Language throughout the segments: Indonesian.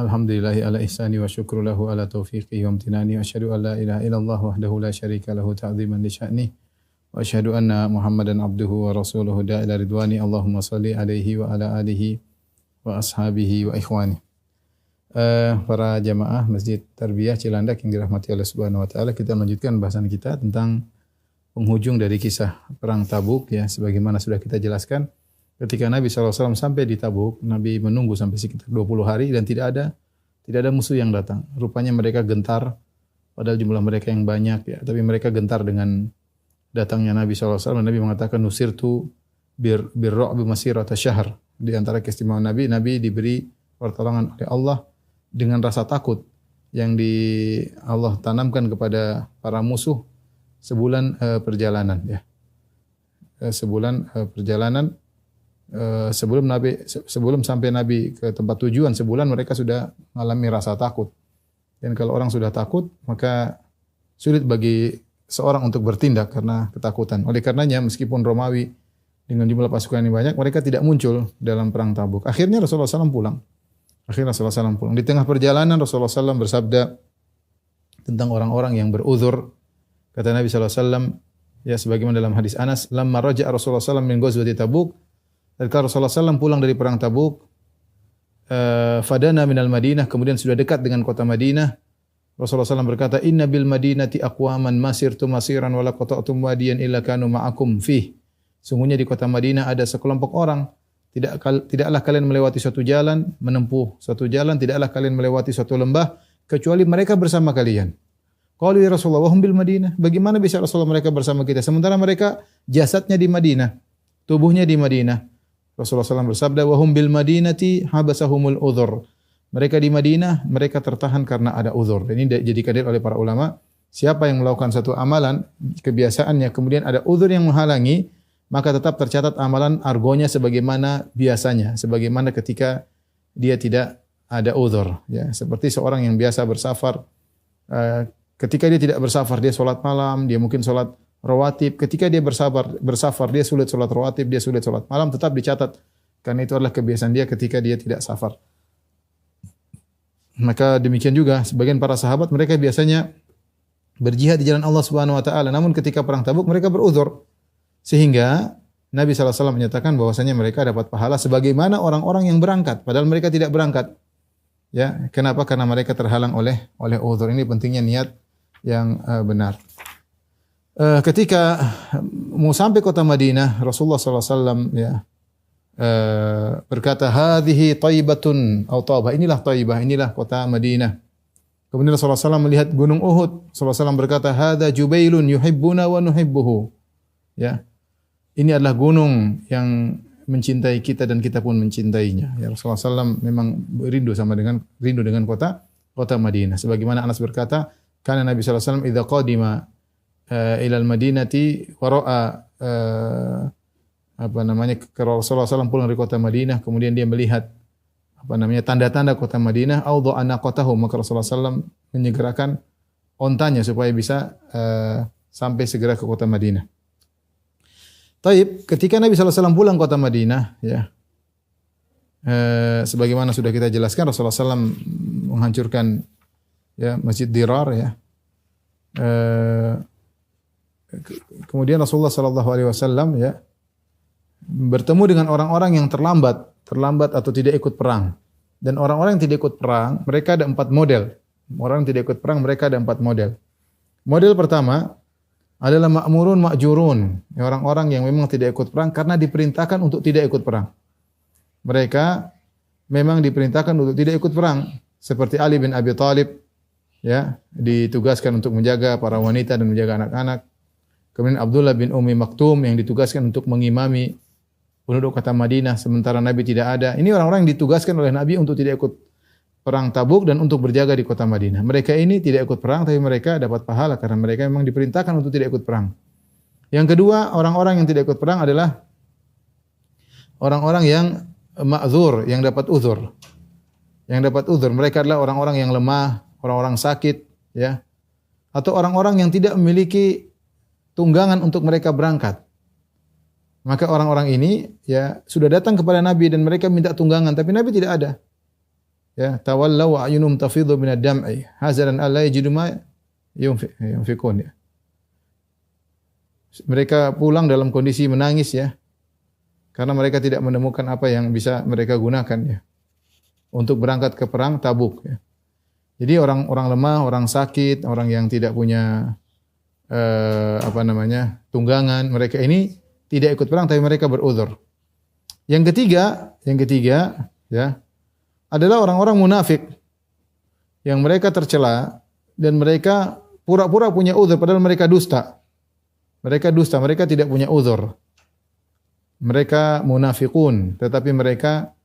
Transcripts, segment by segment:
Alhamdulillahi ala ihsani wa syukru lahu ala taufiqi wa amtinani wa asyhadu an la ilaha illallah wahdahu la syarika lahu ta'ziman li sya'ni wa asyhadu anna Muhammadan abduhu wa rasuluhu da'ila ridwani Allahumma salli alaihi wa ala alihi wa ashabihi wa ikhwani. Para jamaah Masjid Tarbiyah Cilandak yang dirahmati Allah Subhanahu wa taala, kita melanjutkan bahasan kita tentang penghujung dari kisah perang Tabuk ya, sebagaimana sudah kita jelaskan. Ketika Nabi SAW sampai di Tabuk, Nabi menunggu sampai sekitar 20 hari dan tidak ada musuh yang datang. Rupanya mereka gentar, padahal jumlah mereka yang banyak ya, tapi mereka gentar dengan datangnya Nabi SAW. Nabi mengatakan nusirtu birru'bi masirata syahr. Di antara keistimewaan Nabi diberi pertolongan oleh Allah dengan rasa takut yang Allah tanamkan kepada para musuh sebulan perjalanan ya. Sebulan perjalanan sebelum sampai Nabi ke tempat tujuan, sebulan mereka sudah mengalami rasa takut. Dan kalau orang sudah takut, maka sulit bagi seorang untuk bertindak karena ketakutan. Oleh karenanya, meskipun Romawi dengan jumlah pasukan yang banyak, mereka tidak muncul dalam perang Tabuk. Akhirnya Rasulullah SAW pulang. Di tengah perjalanan Rasulullah SAW bersabda tentang orang-orang yang beruzur. Kata Nabi SAW, ya sebagaimana dalam hadis Anas, lamma raja'a Rasulullah SAW min ghazwati Tabuk. Ketika Rasulullah SAW pulang dari perang Tabuk, fadana minal Madinah, kemudian sudah dekat dengan kota Madinah. Rasulullah SAW berkata, inna bil Madinati aqwaman masirtu masiran wa la qata'tum wadiyan illa kanu ma'akum fih. Sungguhnya di kota Madinah ada sekelompok orang, tidaklah kalian melewati suatu jalan, menempuh suatu jalan, tidaklah kalian melewati suatu lembah kecuali mereka bersama kalian. Qalu ya Rasulullah wa hum bil Madinah. Bagaimana bisa Rasulullah mereka bersama kita sementara mereka jasadnya di Madinah, tubuhnya di Madinah? Rasulullah SAW bersabda, wahum bil Madinati habasahumul udhur. Mereka di Madinah, mereka tertahan karena ada uzur. Dan ini dijadikan dalil oleh para ulama. Siapa yang melakukan satu amalan, kebiasaannya, kemudian ada uzur yang menghalangi, maka tetap tercatat amalan argonya sebagaimana biasanya. Sebagaimana ketika dia tidak ada uzur. Ya, seperti seorang yang biasa bersafar. Ketika dia tidak bersafar, dia sholat malam, dia mungkin sholat rawatib. Ketika dia bersafar, dia sulit sholat rawatib, dia sulit sholat malam, tetap dicatat. Karena itu adalah kebiasaan dia ketika dia tidak safar. Maka demikian juga sebagian para sahabat, mereka biasanya berjihad di jalan Allah Subhanahu wa taala. Namun ketika perang Tabuk mereka beruzur. Sehingga Nabi SAW menyatakan bahwasanya mereka dapat pahala sebagaimana orang-orang yang berangkat, padahal mereka tidak berangkat. Ya, kenapa? Karena mereka terhalang oleh uzur. Ini pentingnya niat yang benar. Ketika mau sampai kota Madinah, Rasulullah SAW ya, berkata, hadhihi Thaibatun atau Taibah. Inilah Taibah, inilah kota Madinah. Kemudian Rasulullah SAW melihat gunung Uhud. Rasulullah SAW berkata, hadha Jubailun yuhibbuna wa nuhibbuhu. Ya, ini adalah gunung yang mencintai kita dan kita pun mencintainya. Ya, Rasulullah SAW memang rindu dengan kota Madinah. Sebagaimana Anas berkata, karena Nabi SAW idza qadima ilal Madinati wa ra'a Rasulullah SAW pulang dari kota Madinah, kemudian dia melihat tanda-tanda kota Madinah, awdha'a naqatahu, maka Rasulullah SAW menyegerakan ontanya supaya bisa sampai segera ke kota Madinah. Taib, ketika Nabi SAW pulang kota Madinah, ya, sebagaimana sudah kita jelaskan, Rasulullah SAW menghancurkan ya Masjid Dirar ya. Kemudian Rasulullah SAW ya bertemu dengan orang-orang yang terlambat atau tidak ikut perang. Dan orang-orang yang tidak ikut perang, mereka ada 4 model. Orang yang tidak ikut perang, mereka ada 4 model. Model pertama adalah ma'murun ma'jurun. Orang-orang yang memang tidak ikut perang karena diperintahkan untuk tidak ikut perang. Mereka memang diperintahkan untuk tidak ikut perang. Seperti Ali bin Abi Thalib ya, ditugaskan untuk menjaga para wanita dan menjaga anak-anak. Kemudian Abdullah bin Ummi Maktum yang ditugaskan untuk mengimami penduduk kota Madinah sementara Nabi tidak ada. Ini orang-orang yang ditugaskan oleh Nabi untuk tidak ikut perang Tabuk dan untuk berjaga di kota Madinah. Mereka ini tidak ikut perang, tapi mereka dapat pahala karena mereka memang diperintahkan untuk tidak ikut perang. Yang kedua, orang-orang yang tidak ikut perang adalah orang-orang yang ma'zur, yang dapat uzur. Yang dapat uzur, mereka adalah orang-orang yang lemah, orang-orang sakit, ya, atau orang-orang yang tidak memiliki tunggangan untuk mereka berangkat. Maka orang-orang ini ya sudah datang kepada Nabi dan mereka minta tunggangan, tapi Nabi tidak ada. ya, tawallaw wa ayunum tafidhu min ad-dam'i hazaran alla yajidu ma yunfiqun, ya. Mereka pulang dalam kondisi menangis, ya, karena mereka tidak menemukan apa yang bisa mereka gunakan, ya, untuk berangkat ke perang Tabuk, ya. Jadi orang lemah, orang sakit, orang yang tidak punya tunggangan, mereka ini tidak ikut perang tapi mereka beruzur. Yang ketiga, ya, adalah orang-orang munafik yang mereka tercela dan mereka pura-pura punya uzur padahal mereka dusta. Mereka tidak punya uzur. Mereka munafikun, tetapi mereka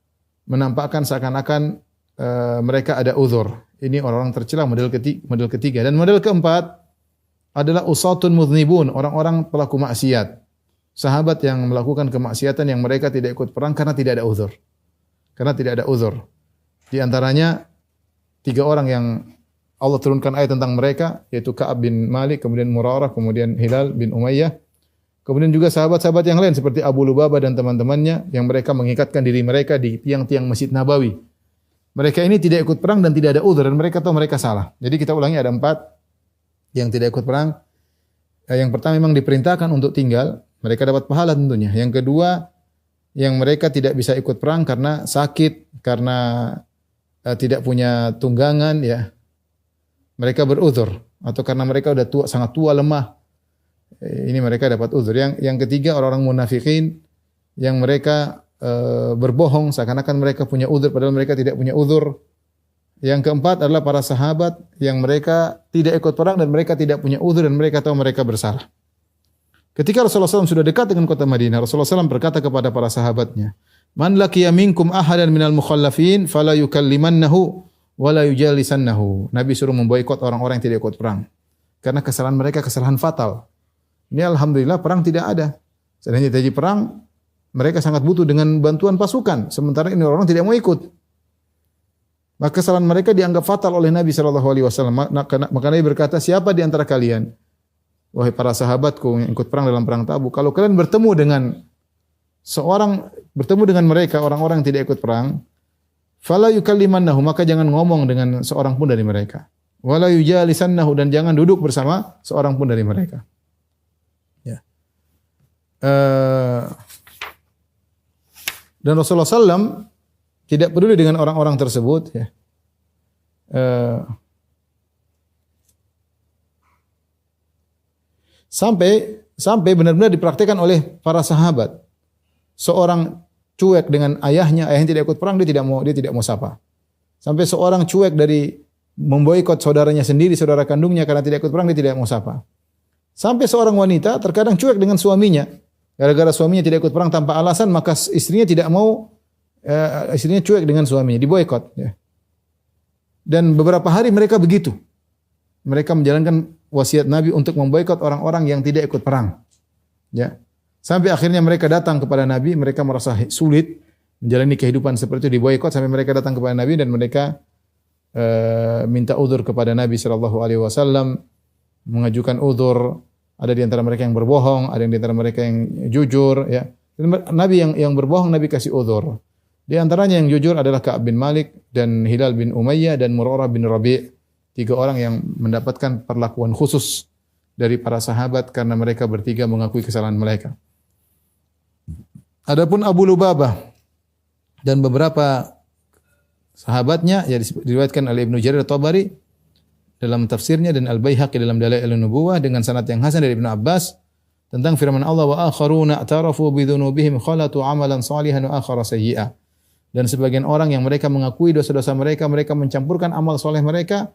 menampakkan seakan-akan mereka ada uzur. Ini orang-orang tercela model ketiga. Dan model keempat adalah usatun mudznibun, orang-orang pelaku maksiat. Sahabat yang melakukan kemaksiatan yang mereka tidak ikut perang karena tidak ada uzur. Di antaranya 3 orang yang Allah turunkan ayat tentang mereka, yaitu Ka'ab bin Malik, kemudian Murarah, kemudian Hilal bin Umayyah. Kemudian juga sahabat-sahabat yang lain seperti Abu Lubabah dan teman-temannya yang mereka mengikatkan diri mereka di tiang-tiang Masjid Nabawi. Mereka ini tidak ikut perang dan tidak ada uzur dan mereka tahu mereka salah. Jadi kita ulangi, ada 4 yang tidak ikut perang. Yang pertama memang diperintahkan untuk tinggal, mereka dapat pahala tentunya. Yang kedua, yang mereka tidak bisa ikut perang karena sakit, karena tidak punya tunggangan, ya. Mereka beruzur atau karena mereka sudah tua, sangat tua, lemah. Ini mereka dapat uzur. Yang ketiga, orang-orang munafikin yang mereka berbohong seakan-akan mereka punya uzur padahal mereka tidak punya uzur. Yang keempat adalah para sahabat yang mereka tidak ikut perang dan mereka tidak punya uzur dan mereka tahu mereka bersalah. Ketika Rasulullah SAW sudah dekat dengan kota Madinah, Rasulullah SAW berkata kepada para sahabatnya, "Man laqiya minkum ahadan minal mukhallafin fala yukallimannahu wa la yujalisannahu." Nabi suruh memboikot orang-orang yang tidak ikut perang. Karena kesalahan mereka kesalahan fatal. Ini alhamdulillah perang tidak ada. Seandainya terjadi perang, mereka sangat butuh dengan bantuan pasukan. Sementara ini orang tidak mau ikut. Maka kesalahan mereka dianggap fatal oleh Nabi SAW. Maka Nabi berkata, siapa di antara kalian, wahai para sahabatku yang ikut perang dalam perang Tabuk, kalau kalian bertemu dengan mereka, orang-orang yang tidak ikut perang, fala yukallimannahu, maka jangan ngomong dengan seorang pun dari mereka. Wala yujalisannahu, dan jangan duduk bersama seorang pun dari mereka. Ya. Dan Rasulullah SAW tidak peduli dengan orang-orang tersebut, ya. Sampai benar-benar dipraktikkan oleh para sahabat. Seorang cuek dengan ayahnya tidak ikut perang, dia tidak mau sapa. Sampai seorang cuek dari memboikot saudaranya sendiri, saudara kandungnya karena tidak ikut perang, dia tidak mau sapa. Sampai seorang wanita terkadang cuek dengan suaminya. Gara-gara suaminya tidak ikut perang tanpa alasan, maka istrinya cuek dengan suaminya, diboikot, ya. Dan beberapa hari mereka begitu. Mereka menjalankan wasiat Nabi untuk memboikot orang-orang yang tidak ikut perang. Ya. Sampai akhirnya mereka datang kepada Nabi, mereka merasa sulit menjalani kehidupan seperti itu, diboikot, sampai mereka datang kepada Nabi dan mereka minta uzur kepada Nabi SAW, mengajukan uzur. Ada di antara mereka yang berbohong, ada di antara mereka yang jujur, ya. Dan Nabi yang berbohong Nabi kasih uzur. Di antaranya yang jujur adalah Ka'ab bin Malik dan Hilal bin Umayyah dan Murarah bin Rabi'. 3 orang yang mendapatkan perlakuan khusus dari para sahabat karena mereka bertiga mengakui kesalahan mereka. Adapun Abu Lubabah dan beberapa sahabatnya, ya, diriwayatkan oleh Ibnu Jarir At-Tabari dalam tafsirnya dan Al-Baihaqi dalam Dalailun Nubuwah dengan sanad yang hasan dari Ibnu Abbas tentang firman Allah, wa akharuna i'tarafu bi dzunubihim khalatu amalan salihan wa akhara sayyi'a. Dan sebagian orang yang mereka mengakui dosa-dosa mereka, mereka mencampurkan amal soleh mereka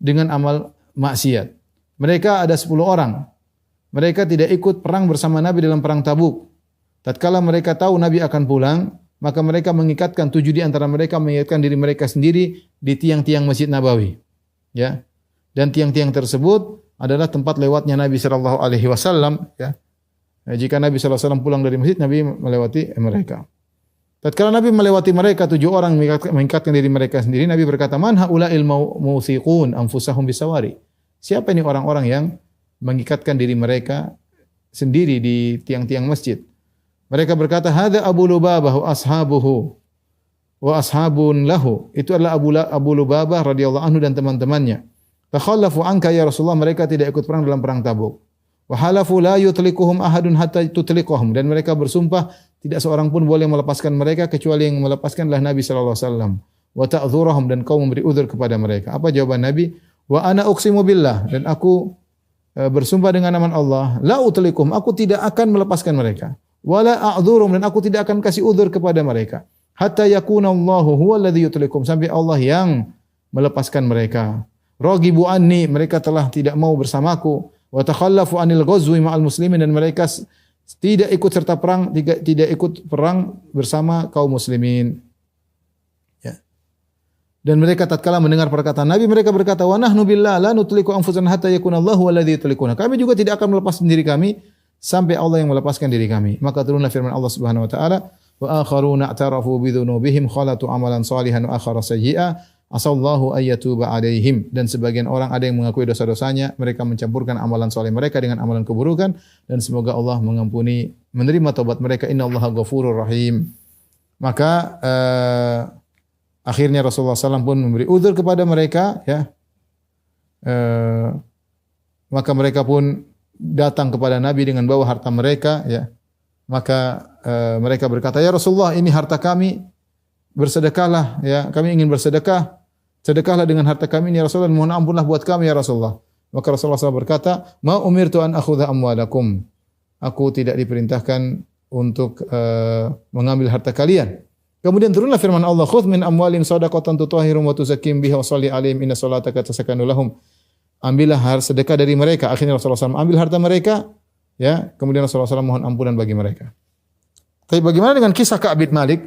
dengan amal maksiat. Mereka ada 10 orang. Mereka tidak ikut perang bersama Nabi dalam perang Tabuk. Tatkala mereka tahu Nabi akan pulang, maka mereka mengikatkan 7 di antara mereka mengikatkan diri mereka sendiri di tiang-tiang Masjid Nabawi. Ya. Dan tiang-tiang tersebut adalah tempat lewatnya Nabi sallallahu alaihi wasallam, ya. Jika Nabi sallallahu alaihi wasallam pulang dari masjid, Nabi melewati mereka. Tatkala Nabi melewati mereka, 7 orang mengikatkan diri mereka sendiri, Nabi berkata, "Man haula'il mawthiqun anfusahum bisawari?" Siapa ini orang-orang yang mengikatkan diri mereka sendiri di tiang-tiang masjid? Mereka berkata, "Hadza Abu Lubabah wa ashabuhu." wa ashabun lahu. Itu adalah Abu Lubabah radhiyallahu anhu dan teman-temannya. Takhallafu anka ya Rasulullah, mereka tidak ikut perang dalam perang Tabuk. Wa halafu la yutlikuhum ahadun hatta tutliqahum, dan mereka bersumpah tidak seorang pun boleh melepaskan mereka kecuali yang melepaskan adalah Nabi sallallahu alaihi wasallam. Wa ta'dzurahum, dan kau memberi uzur kepada mereka. Apa jawaban Nabi? Wa ana uqsimu billah, dan aku bersumpah dengan nama Allah, la utlikum, aku tidak akan melepaskan mereka. Wala a'dzurum, dan aku tidak akan kasih uzur kepada mereka. Hatta yakuna Allahu huwal ladzi yutlikum, sampai Allah yang melepaskan mereka. Ragibu anni, mereka telah tidak mau bersamaku. Wa takhallafu anil ghazwi ma'al muslimin, dan mereka tidak ikut serta perang, tidak ikut perang bersama kaum muslimin. Ya. Dan mereka tatkala mendengar perkataan Nabi, mereka berkata, wa nahnu billah la nutliqu anfusana hatta yakuna Allahu alladzi yutliquna. Kami juga tidak akan melepaskan diri kami sampai Allah yang melepaskan diri kami. Maka turunlah firman Allah Subhanahu wa taala, wa akharuna i'tarafu bi dzunubihim khalatu amalan salihan wa akhara sayyi'a asallahu ayyatuba alaihim. Dan sebagian orang ada yang mengakui dosa-dosanya, mereka mencampurkan amalan saleh mereka dengan amalan keburukan, dan semoga Allah mengampuni, menerima taubat mereka. Innallaha ghafurur rahim. Maka akhirnya Rasulullah SAW pun memberi uzur kepada mereka, ya. Maka mereka pun datang kepada Nabi dengan bawa harta mereka, ya. Maka mereka berkata, ya Rasulullah, ini harta kami, bersedekahlah, ya, kami ingin bersedekah, sedekahlah dengan harta kami ini ya Rasulullah, mohon ampunlah buat kami ya Rasulullah. Maka Rasulullah SAW berkata, ma umirtu an akhudha amwalakum, aku tidak diperintahkan untuk mengambil harta kalian. Kemudian turunlah firman Allah, khudh min amwalihim shadaqatan tutahhiruhum wa tuzakkim biha wa shalli alaihim inna salataka tasakanu lahum. Ambillah sedekah dari mereka. Akhirnya Rasulullah SAW ambil harta mereka, ya. Kemudian Rasulullah SAW mohon ampunan bagi mereka. Tapi bagaimana dengan kisah Ka'ab bin Malik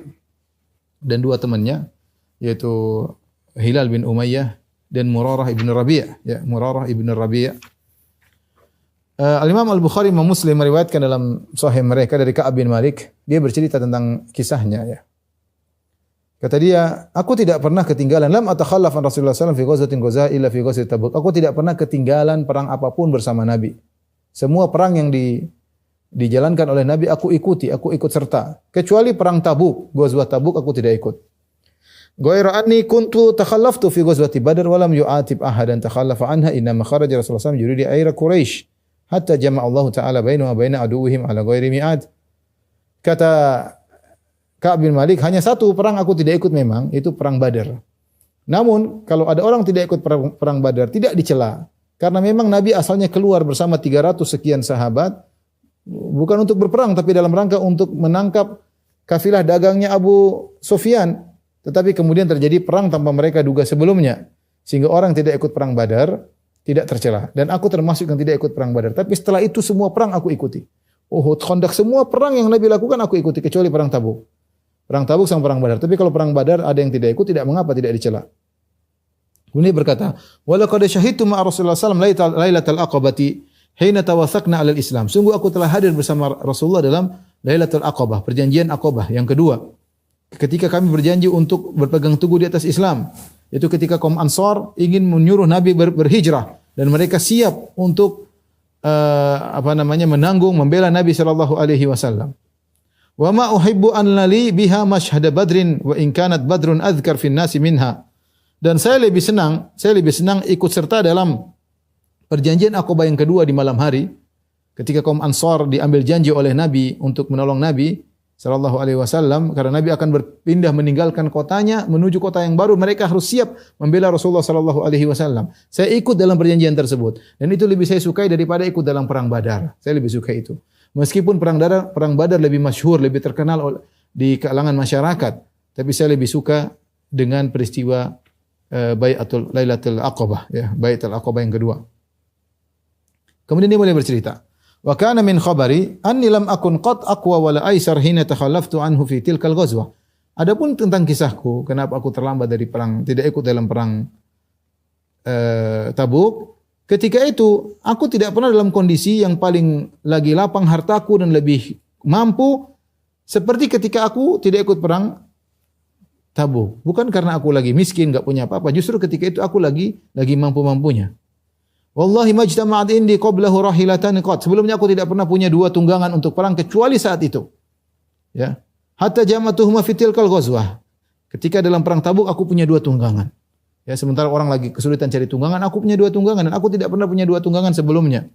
dan dua temannya, yaitu Hilal bin Umayyah dan Murarah ibn Rabi', ya, Murarah ibn Rabi'. Al-Imam Al-Bukhari dan Muslim meriwayatkan dalam sahih mereka dari Ka'ab bin Malik, dia bercerita tentang kisahnya, ya. Kata dia, aku tidak pernah ketinggalan, lam atakhallaf an Rasulullah sallallahu alaihi wasallam fi ghazatin ghaza illa fi ghazati Tabuk. Aku tidak pernah ketinggalan perang apapun bersama Nabi. Semua perang yang dijalankan oleh Nabi aku ikuti, aku ikut serta. Kecuali perang Tabuk, ghazwat Tabuk aku tidak ikut. Ghaira anni kuntu takhallaftu fi ghazwati Badr wa lam yu'atib ahadan takhallafa anha, inna ma kharaja Rasulullah sallallahu alaihi wasallam yuridu aira Quraisy hatta jama'a Allah taala bainahu wa baina aduwwihim ala ghairi mi'ad. Kata Ka'ab bin Malik, hanya satu perang aku tidak ikut memang, itu perang Badar. Namun kalau ada orang tidak ikut perang Badar tidak dicela, karena memang Nabi asalnya keluar bersama 300 sekian sahabat bukan untuk berperang tapi dalam rangka untuk menangkap kafilah dagangnya Abu Sufyan. Tetapi kemudian terjadi perang tanpa mereka duga sebelumnya, sehingga orang tidak ikut perang Badar tidak tercela. Dan aku termasuk yang tidak ikut perang Badar. Tapi setelah itu semua perang aku ikuti. Uhud, Khandaq, semua perang yang Nabi lakukan aku ikuti kecuali perang Tabuk. Perang Tabuk sama perang Badar. Tapi kalau perang Badar ada yang tidak ikut, tidak mengapa, tidak dicela. Kemudian berkata, "Walaqad syahidtu ma'a Rasulullah sallallahu alaihi wasallam lailatul aqabati hina tawathaqna 'alal Islam." Sungguh aku telah hadir bersama Rasulullah dalam Lailatul Aqabah, perjanjian Aqabah yang kedua. Ketika kami berjanji untuk berpegang teguh di atas Islam. Itu ketika kaum Ansar ingin menyuruh Nabi berhijrah dan mereka siap untuk menanggung membela Nabi sallallahu alaihi wasallam. Wa ma uhibbu an lali biha mashhad badrin wa in kanat badrun adhkar fin nasi minha. Dan saya lebih senang ikut serta dalam perjanjian Aqabah yang kedua di malam hari ketika kaum Ansar diambil janji oleh Nabi untuk menolong Nabi sallallahu alaihi wasallam karena Nabi akan berpindah meninggalkan kotanya menuju kota yang baru, mereka harus siap membela Rasulullah sallallahu alaihi wasallam. Saya ikut dalam perjanjian tersebut dan itu lebih saya sukai daripada ikut dalam perang Badar. Saya lebih suka itu. Meskipun perang Badar lebih masyhur, lebih terkenal di kalangan masyarakat, tapi saya lebih suka dengan peristiwa Lailatul Aqabah, ya, Baitul Aqabah yang kedua. Kemudian dia mulai bercerita, wa kana min khabari anni lam akun qad aqwa wala aisar hina takhallaftu anhu fi tilkal ghazwah. Adapun tentang kisahku, kenapa aku terlambat dari perang, tidak ikut dalam perang Tabuk. Ketika itu, aku tidak pernah dalam kondisi yang paling lagi lapang hartaku dan lebih mampu seperti ketika aku tidak ikut perang Tabuk. Bukan karena aku lagi miskin, enggak punya apa-apa. Justru ketika itu aku lagi mampu-mampunya. Wallahi majtama'at indi qablahu rahilatan qat. Sebelumnya aku tidak pernah punya dua tunggangan untuk perang kecuali saat itu. Ya. Hatta jama'tuhuma fi tilkal ghazwah. Ketika dalam perang Tabuk aku punya 2 tunggangan. Ya, sementara orang lagi kesulitan cari tunggangan, aku punya 2 tunggangan dan aku tidak pernah punya 2 tunggangan sebelumnya.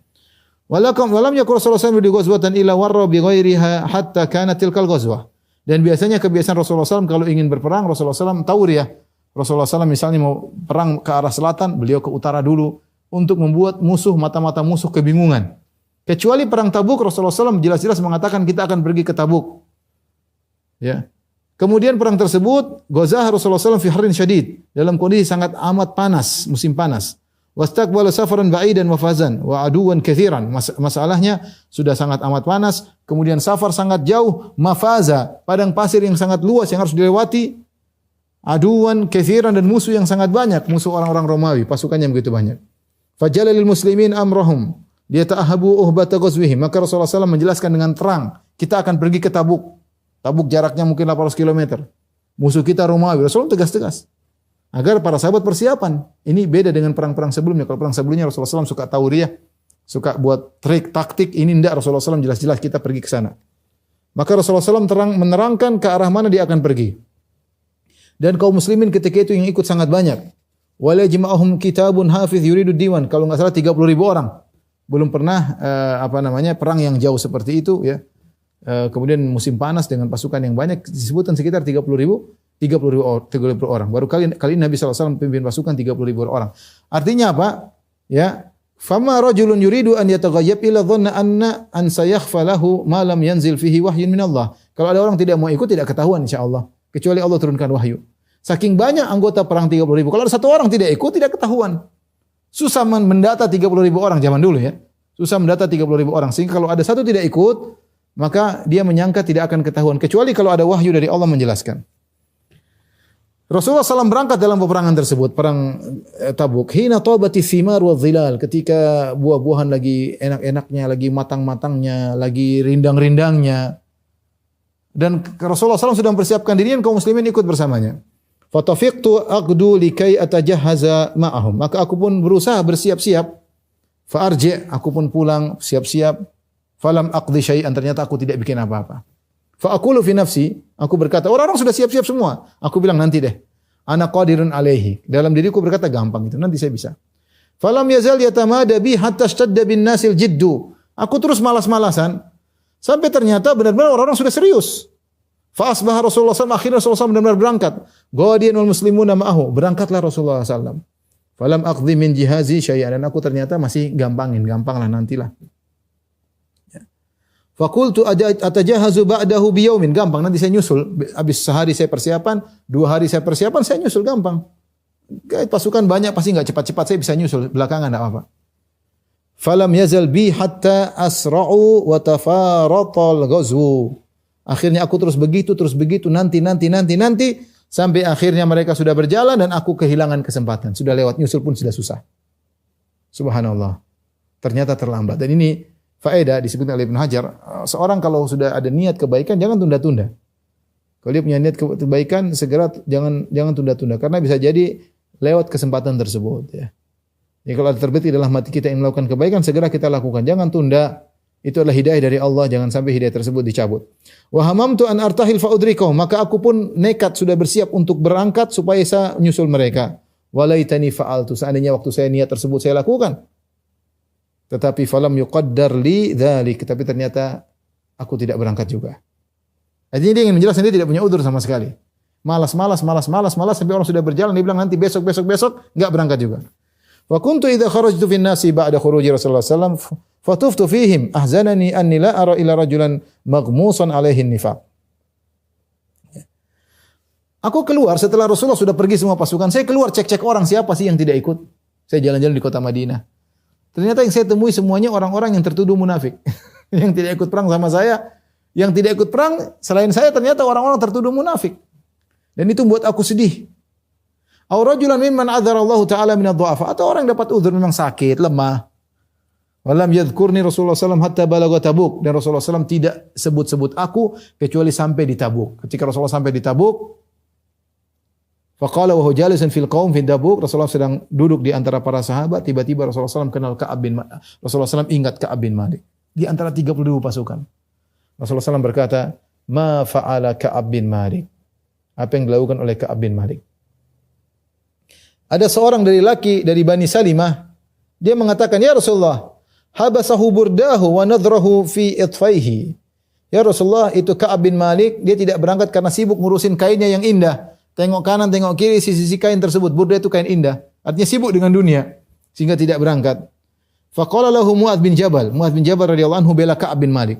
Walam yakul Rasulullah SAW di ghazwatan illa warra bi ghairiha hatta kanat tilkal ghazwah. Dan biasanya kebiasaan Rasulullah SAW kalau ingin berperang, Rasulullah SAW tauriah. Rasulullah SAW misalnya mau perang ke arah selatan, beliau ke utara dulu untuk membuat mata-mata musuh kebingungan. Kecuali perang Tabuk, Rasulullah SAW jelas-jelas mengatakan kita akan pergi ke Tabuk. Ya. Kemudian perang tersebut, Ghazah Rasulullah SAW fi harrin syadid, dalam kondisi sangat amat panas, musim panas. Wastaqbala safaran ba'idan wa fazan wa aduwan katsiran. Masalahnya sudah sangat amat panas, kemudian safar sangat jauh, mafaza, padang pasir yang sangat luas yang harus dilewati. Aduwan katsiran dan musuh yang sangat banyak, musuh orang-orang Romawi, pasukannya begitu banyak. Fajala lil muslimin amrahum liyata'ahabu uhbata ghazwihim. Maka Rasulullah SAW menjelaskan dengan terang, kita akan pergi ke Tabuk. Tabuk jaraknya mungkin 800 km. Musuh kita Romawi. Rasulullah tegas-tegas agar para sahabat persiapan. Ini beda dengan perang-perang sebelumnya. Kalau perang sebelumnya Rasulullah SAW suka tauriah, suka buat trik, taktik. Ini tidak, Rasulullah SAW jelas-jelas kita pergi ke sana. Maka Rasulullah SAW menerangkan ke arah mana dia akan pergi. Dan kaum muslimin ketika itu yang ikut sangat banyak. Wala jima'ahum kitabun hafiz yuridu diwan. Kalau enggak salah 30.000 orang. Belum pernah perang yang jauh seperti itu ya. Kemudian musim panas dengan pasukan yang banyak disebutkan sekitar 30.000 orang. Baru kali ini Nabi SAW pimpin pasukan 30.000 orang. Artinya apa? Ya, fama rajulun yuridu an yataghayyab illa dhanna an sayakhfa lahu ma lam yanzil fihi wahyun min Allah. Kalau ada orang tidak mau ikut tidak ketahuan insyaallah, kecuali Allah turunkan wahyu. Saking banyak anggota perang 30.000. Kalau ada satu orang tidak ikut tidak ketahuan. Susah mendata 30.000 orang zaman dulu ya. Susah mendata 30.000 orang. Sehingga kalau ada satu tidak ikut, maka dia menyangka tidak akan ketahuan. Kecuali kalau ada wahyu dari Allah menjelaskan. Rasulullah SAW berangkat dalam peperangan tersebut, perang Tabuk. Hina tabati thimar wa dhilal, ketika buah-buahan lagi enak-enaknya, lagi matang-matangnya, lagi rindang-rindangnya. Dan Rasulullah SAW sudah mempersiapkan diri dan kaum muslimin ikut bersamanya. Fatafiqtu aqdu likai atajahaza ma'ahum. Maka aku pun berusaha bersiap-siap. Fa'arji', aku pun pulang siap-siap. Falam aqdi syai'an, ternyata aku tidak bikin apa-apa. Fa aqulu fi nafsi, aku berkata, orang-orang sudah siap-siap semua. Aku bilang nanti deh. Ana qadirun alaihi. Dalam diriku berkata gampang itu, nanti saya bisa. Falam yazal yatamada bi hatta ishtadda bin nasil jiddu. Aku terus malas-malasan sampai ternyata benar-benar orang-orang sudah serius. Fa asbaha Rasulullah SAW, akhirnya Rasulullah SAW benar-benar berangkat. Ghadiyan wal muslimuna ma'ahu. Berangkatlah Rasulullah SAW. Falam aqdi min jihazi syai'an, dan aku ternyata masih gampanglah nantilah. Fakultu atajahazu ba'dahu biyaumin, gampang nanti saya nyusul. Habis sehari saya persiapan, 2 hari saya persiapan, saya nyusul gampang. Pasukan banyak pasti enggak cepat-cepat saya bisa nyusul belakangan enggak apa-apa. Falam yazal bi hatta asra'u wa tafaratal ghazwu. Akhirnya aku terus begitu nanti sampai akhirnya mereka sudah berjalan dan aku kehilangan kesempatan. Sudah lewat nyusul pun sudah susah. Subhanallah. Ternyata terlambat. Dan ini faedah disebutkan oleh Ibnu Hajar, seorang kalau sudah ada niat kebaikan jangan tunda-tunda. Kalau dia punya niat kebaikan segera jangan tunda-tunda karena bisa jadi lewat kesempatan tersebut ya. Jadi kalau ada terbetik dalam hati kita yang melakukan kebaikan segera kita lakukan, jangan tunda. Itu adalah hidayah dari Allah, jangan sampai hidayah tersebut dicabut. Wa hamamtu an artahil fa udrikahum, maka aku pun nekat sudah bersiap untuk berangkat supaya saya menyusul mereka. Walaitani fa'altu, seandainya waktu saya niat tersebut saya lakukan. Tetapi falam yuqaddar li dzalik, tapi ternyata aku tidak berangkat juga. Artinya dia ingin menjelaskan dia tidak punya udzur sama sekali. Malas sampai orang sudah berjalan dia bilang nanti besok enggak berangkat juga. Wa kuntu idza kharajtu fin nasi ba'da khuruji Rasulullah sallallahu alaihi wasallam fatuftu fihim ahzanani anni la ara ila rajulan maghmusan alaihi nifaq. Aku keluar setelah Rasulullah sudah pergi semua pasukan, saya keluar cek-cek orang siapa sih yang tidak ikut. Saya jalan-jalan di kota Madinah. Ternyata yang saya temui semuanya orang-orang yang tertuduh munafik. Yang tidak ikut perang sama saya. Yang tidak ikut perang selain saya ternyata orang-orang tertuduh munafik. Dan itu membuat aku sedih. Aw rajulan mimman adzara Allah Ta'ala min ad-du'afa. Atau orang yang dapat uzur memang sakit, lemah. Walam yadhkurni Rasulullah SAW hatta balagha Tabuk. Dan Rasulullah SAW tidak sebut-sebut aku kecuali sampai di Tabuk. Ketika Rasulullah sampai di Tabuk, faqala wa huwa jalisun fil qaum fi Tabuk, Rasulullah sedang duduk di antara para sahabat, tiba-tiba Rasulullah SAW kenal Ka'ab bin Malik. Rasulullah SAW ingat Ka'ab bin Malik di antara 30.000 pasukan. Rasulullah SAW berkata, "Ma fa'ala Ka'ab bin Malik?" apa yang dilakukan oleh Ka'ab bin Malik. Ada seorang dari Bani Salimah, dia mengatakan, "Ya Rasulullah, habasahu burdahu wa nadrahu fi itfaihi." Ya Rasulullah, itu Ka'ab bin Malik, dia tidak berangkat karena sibuk ngurusin kainnya yang indah. Tengok kanan, tengok kiri, sisi-sisi kain tersebut. Burda itu kain indah. Artinya sibuk dengan dunia, sehingga tidak berangkat. Faqala lahu Mu'adz bin Jabal. Mu'adz bin Jabal radhiyallahu anhu bela Ka'ab bin Malik.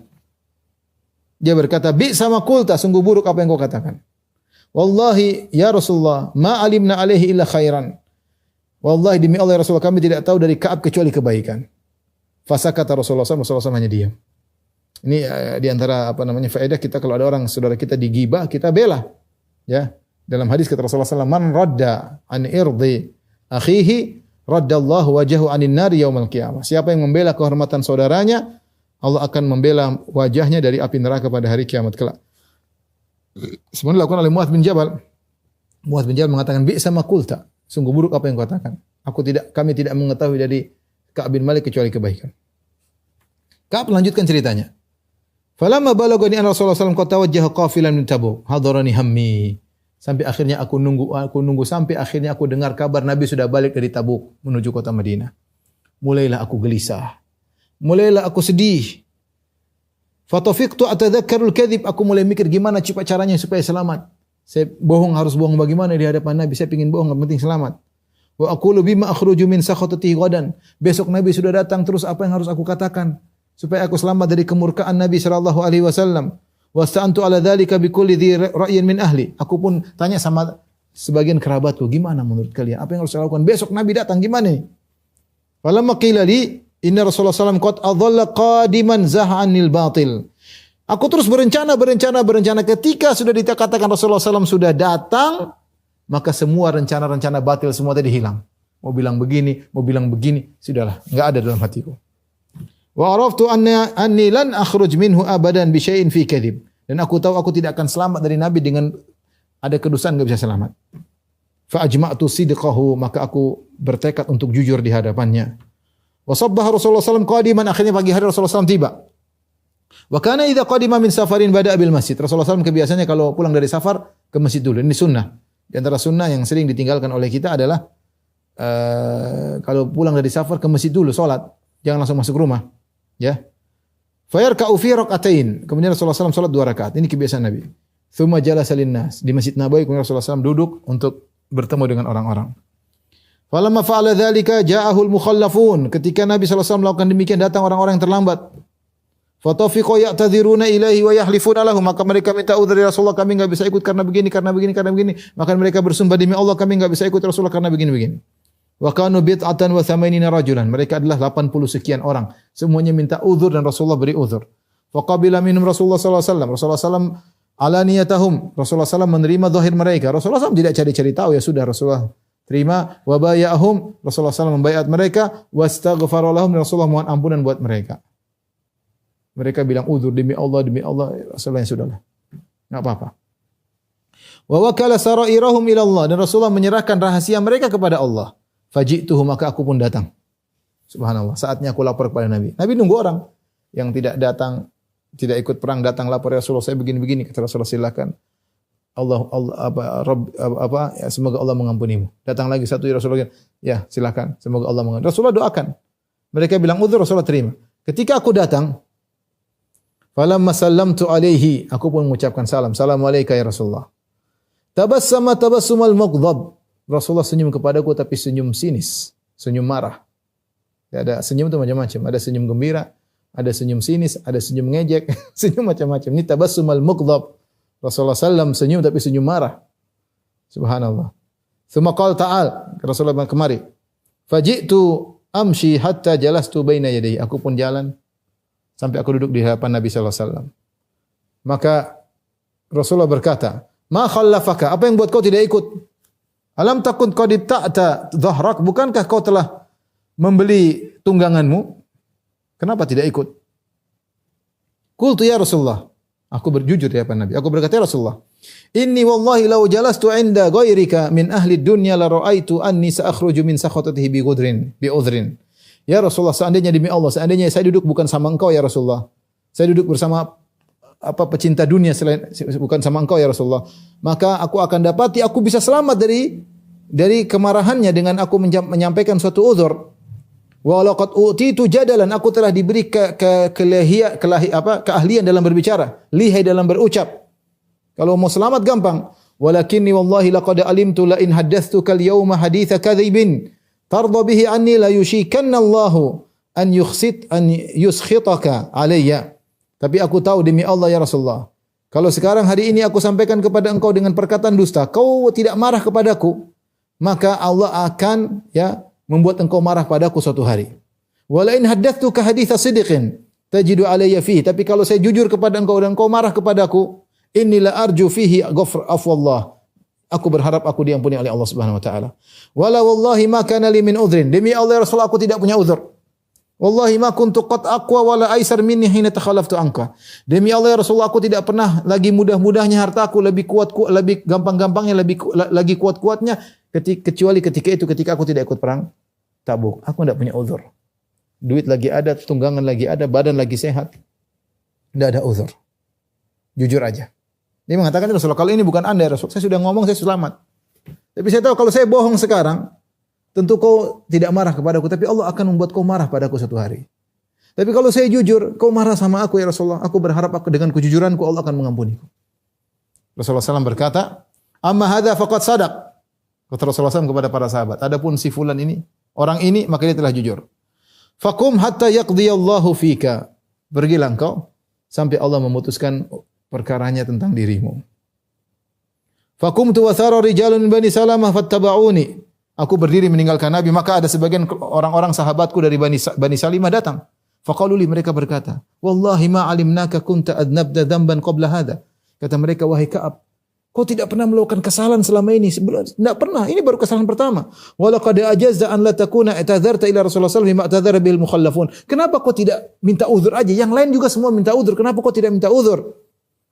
Dia berkata, "Bi sama kulta, sungguh buruk apa yang kau katakan." Wallahi ya Rasulullah, ma alimna alaihi illa khairan. Wallahi demi Allah ya Rasulullah, kami tidak tahu dari Ka'ab kecuali kebaikan. Fasakata Rasulullah SAW hanya diam. Ini di antara faedah kita, kalau ada orang saudara kita digibah, kita bela. Ya. Dalam hadis kata Rasulullah SAW, "Man radda an irdi akhihi, raddallahu wajahu anin nari yaumal qiyamah." Siapa yang membela kehormatan saudaranya, Allah akan membela wajahnya dari api neraka pada hari kiamat kelak. Semua dilakukan oleh Mu'adz bin Jabal. Mu'adz bin Jabal mengatakan, "Bi sama kulta." Sungguh buruk apa yang kau katakan. Kami tidak mengetahui dari Ka'ab bin Malik kecuali kebaikan. Ka'ab melanjutkan ceritanya. Falamma balagani anna Rasulullah sallallahu alaihi wasallam qad tawajjaha qafilan min Tabuk, hadarani hammi. Sampai akhirnya aku nunggu sampai akhirnya aku dengar kabar Nabi sudah balik dari Tabuk menuju kota Madinah. Mulailah aku gelisah. Mulailah aku sedih. Fatafiqtu atadzakkarul kadhib, aku mulai mikir gimana caranya supaya selamat. Saya harus bohong bagaimana di hadapan Nabi, saya ingin bohong, yang penting selamat. Wa aqulu bima akhruju min sakhatihi ghadan. Besok Nabi sudah datang, terus apa yang harus aku katakan supaya aku selamat dari kemurkaan Nabi sallallahu alaihi wasallam. Wasta'antu ala dzalika bikulli dhi ra'yin min ahli. Aku pun tanya sama sebagian kerabatku, gimana menurut kalian? Apa yang harus saya lakukan? Besok Nabi datang gimana nih? Falamma qila li inna Rasulullah sallallahu alaihi wasallam qad adalla qadiman zahanil batil. Aku terus berencana. Ketika sudah dikatakan Rasulullah SAW sudah datang, maka semua rencana-rencana batil semua tadi hilang. Mau bilang begini, sudahlah, enggak ada dalam hatiku. Wa araftu anni lan akhruj minhu abadan bi syai'in fi kadhib. Dan aku tahu aku tidak akan selamat dari Nabi dengan ada kedustaan, enggak bisa selamat. Fa ajma'tu sidqahu, maka aku bertekad untuk jujur di hadapannya. Wa sabbaha Rasulullah SAW qadiman, akhirnya pagi hari Rasulullah SAW tiba. Wa kana idza qadima min safarin bada'a bil masjid. Rasulullah SAW kebiasaannya kalau pulang dari safar ke masjid dulu. Ini sunnah. Di antara sunnah yang sering ditinggalkan oleh kita adalah kalau pulang dari safar ke masjid dulu salat, jangan langsung masuk rumah. Ya. Fa yarka'u fi rak'atain. Kemudian Rasulullah SAW salat 2 rakaat. Ini kebiasaan Nabi. Tsumma jalasa linnas. Di Masjid Nabawi kemudian Rasulullah SAW duduk untuk bertemu dengan orang-orang. Falamma fa'ala dzalika ja'ahul mukhallafun. Ketika Nabi SAW melakukan demikian, datang orang-orang yang terlambat. Fatafiqu ya'tadziruna ilaihi wa yahlifuna lahu, maka mereka minta uzur dari Rasulullah, kami enggak bisa ikut karena begini. Maka mereka bersumpah demi Allah, kami enggak bisa ikut Rasulullah karena begini. Wa kanu bid'atan wa thamanina rajulan. Mereka adalah 80 sekian orang. Semuanya minta uzur dan Rasulullah beri uzur. Faqabila minhum Rasulullah sallallahu alaihi wasallam. Rasulullah sallallahu alaniyatahum. Rasulullah sallallahu menerima zahir mereka. Rasulullah sallallahu tidak cari-cari tahu, ya sudah Rasulullah terima. Wa bay'ahum. Rasulullah sallallahu membaiat mereka, wastaghfara lahum. Rasulullah mohon ampunan buat mereka. Mereka bilang uzur demi Allah, Rasulullah yang sudahlah. Enggak apa-apa. Wa wakala sarairahum ila Allah, dan Rasulullah menyerahkan rahasia mereka kepada Allah. Faji'tuhu, maka aku pun datang. Subhanallah, saatnya aku lapor kepada Nabi. Nabi nunggu orang yang tidak datang, tidak ikut perang datang lapor, ya Rasulullah saya begini-begini. Kata Rasulullah, silakan. Semoga Allah mengampunimu. Datang lagi satu, ya Rasulullah, ya silakan, semoga Allah mengampuni. Rasulullah doakan. Mereka bilang uzur, Rasulullah terima. Ketika aku datang, falamma sallamtu alaihi, aku pun mengucapkan salam. Assalamualaikum ya Rasulullah. Tabassama tabassumal mughdhab. Rasulullah senyum kepadaku tapi senyum sinis, senyum marah. Ya, ada senyum itu macam-macam. Ada senyum gembira, ada senyum sinis, ada senyum ngejek, senyum macam-macam. Ini tabassumal mughdhab. Rasulullah sallam senyum tapi senyum marah. Subhanallah. Tsumma qala ta'al, Rasulullah kemari. Faji'tu amshi hatta jalastu baina yadayhi. Aku pun jalan sampai aku duduk di hadapan Nabi sallallahu alaihi wasallam. Maka Rasulullah berkata, "Ma khallafaka? Apa yang buat kau tidak ikut? Alam takun qad ta'ta dhahrak? Bukankah kau telah membeli tungganganmu? Kenapa tidak ikut?" Qultu ya Rasulullah. Aku berjujur di hadapan Nabi. Aku berkata, "Ya Rasulullah, inni wallahi law jalastu 'inda ghairika min ahli dunya la ra'aitu anni sa'akhruju min sakhatihi bi udhrin." Ya Rasulullah, seandainya demi Allah, seandainya saya duduk bukan sama engkau ya Rasulullah. Saya duduk bersama pecinta dunia selain bukan sama engkau ya Rasulullah, maka aku akan dapati aku bisa selamat dari kemarahannya dengan aku menyampaikan suatu uzur. Wa laqad utitu jadalan, aku telah diberi keahlian dalam berbicara, lihai dalam berucap. Kalau mau selamat gampang. Walakinni wallahi laqad alimtu la in haddathtuka al-yawma haditha kadhibin tarda bihi anni la yushikanna Allahu an yuskhitaka alayya. Tapi aku tahu demi Allah ya Rasulullah, kalau sekarang hari ini aku sampaikan kepada engkau dengan perkataan dusta, kau tidak marah kepadaku, maka Allah akan membuat engkau marah padaku suatu hari. Wala in haddathtuka haditha sidqin tajidu alayya fihi. Tapi kalau saya jujur kepada engkau dan engkau marah kepadaku, inni la arju fihi afwallah. Aku berharap aku diampuni oleh Allah Subhanahu wa taala. Wala wallahi ma kana li min udhrin. Demi Allah ya Rasulullah, aku tidak punya uzur. Wallahi ma kuntu qad aqwa wala aisar minni hina takhalaftu anka. Demi Allah ya Rasulullah, aku tidak pernah lagi mudah-mudahnya hartaku, lebih gampang-gampangnya, lagi kuat-kuatnya kecuali ketika aku tidak ikut perang Tabuk. Aku tidak punya uzur. Duit lagi ada, tunggangan lagi ada, badan lagi sehat. Tidak ada uzur. Jujur aja. Dia mengatakan, Rasulullah, kalau ini bukan Anda ya Rasul, saya sudah ngomong, saya selamat. Tapi saya tahu kalau saya bohong sekarang, tentu kau tidak marah kepadaku, tapi Allah akan membuat kau marah padaku suatu hari. Tapi kalau saya jujur, kau marah sama aku ya Rasulullah, aku berharap dengan kejujuranku Allah akan mengampuniku. Rasulullah SAW berkata, amma hadha faqad sadaq. Kata Rasulullah SAW kepada para sahabat, adapun si fulan ini, orang ini, maka dia telah jujur. Fakum hatta yaqdiyallahu fika. Pergilah engkau sampai Allah memutuskan perkaranya tentang dirimu. Fakumtu wa thara rijalun min Bani Salamah fattaba'uni. Aku berdiri meninggalkan Nabi, maka ada sebagian orang-orang sahabatku dari Bani Salimah datang. Faqalu li, mereka berkata, wallahi ma alimnaka kunta adnabda dhanban qabla hadha. Kata mereka, wahai Ka'ab, kau tidak pernah melakukan kesalahan selama ini. Tidak pernah, ini baru kesalahan pertama. Walaqad ajazza an la takuna i'tadzarta ila Rasulullah sallallahu alaihi wasallam bima i'tadzara bil mukhallafun. Kenapa kau tidak minta uzur aja? Yang lain juga semua minta uzur. Kenapa kau tidak minta uzur?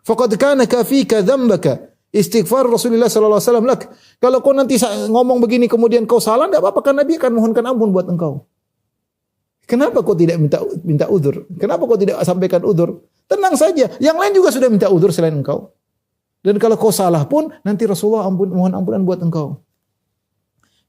Faqad kana kafika dzambaka istighfar Rasulullah sallallahu alaihi wasallam lak. Kalau kau nanti ngomong begini kemudian kau salah, enggak apa-apa, kan Nabi akan mohonkan ampun buat engkau. Kenapa kau tidak minta uzur? Kenapa kau tidak sampaikan uzur? Tenang saja, yang lain juga sudah minta uzur selain engkau. Dan kalau kau salah pun nanti Rasulullah mohon ampunan buat engkau.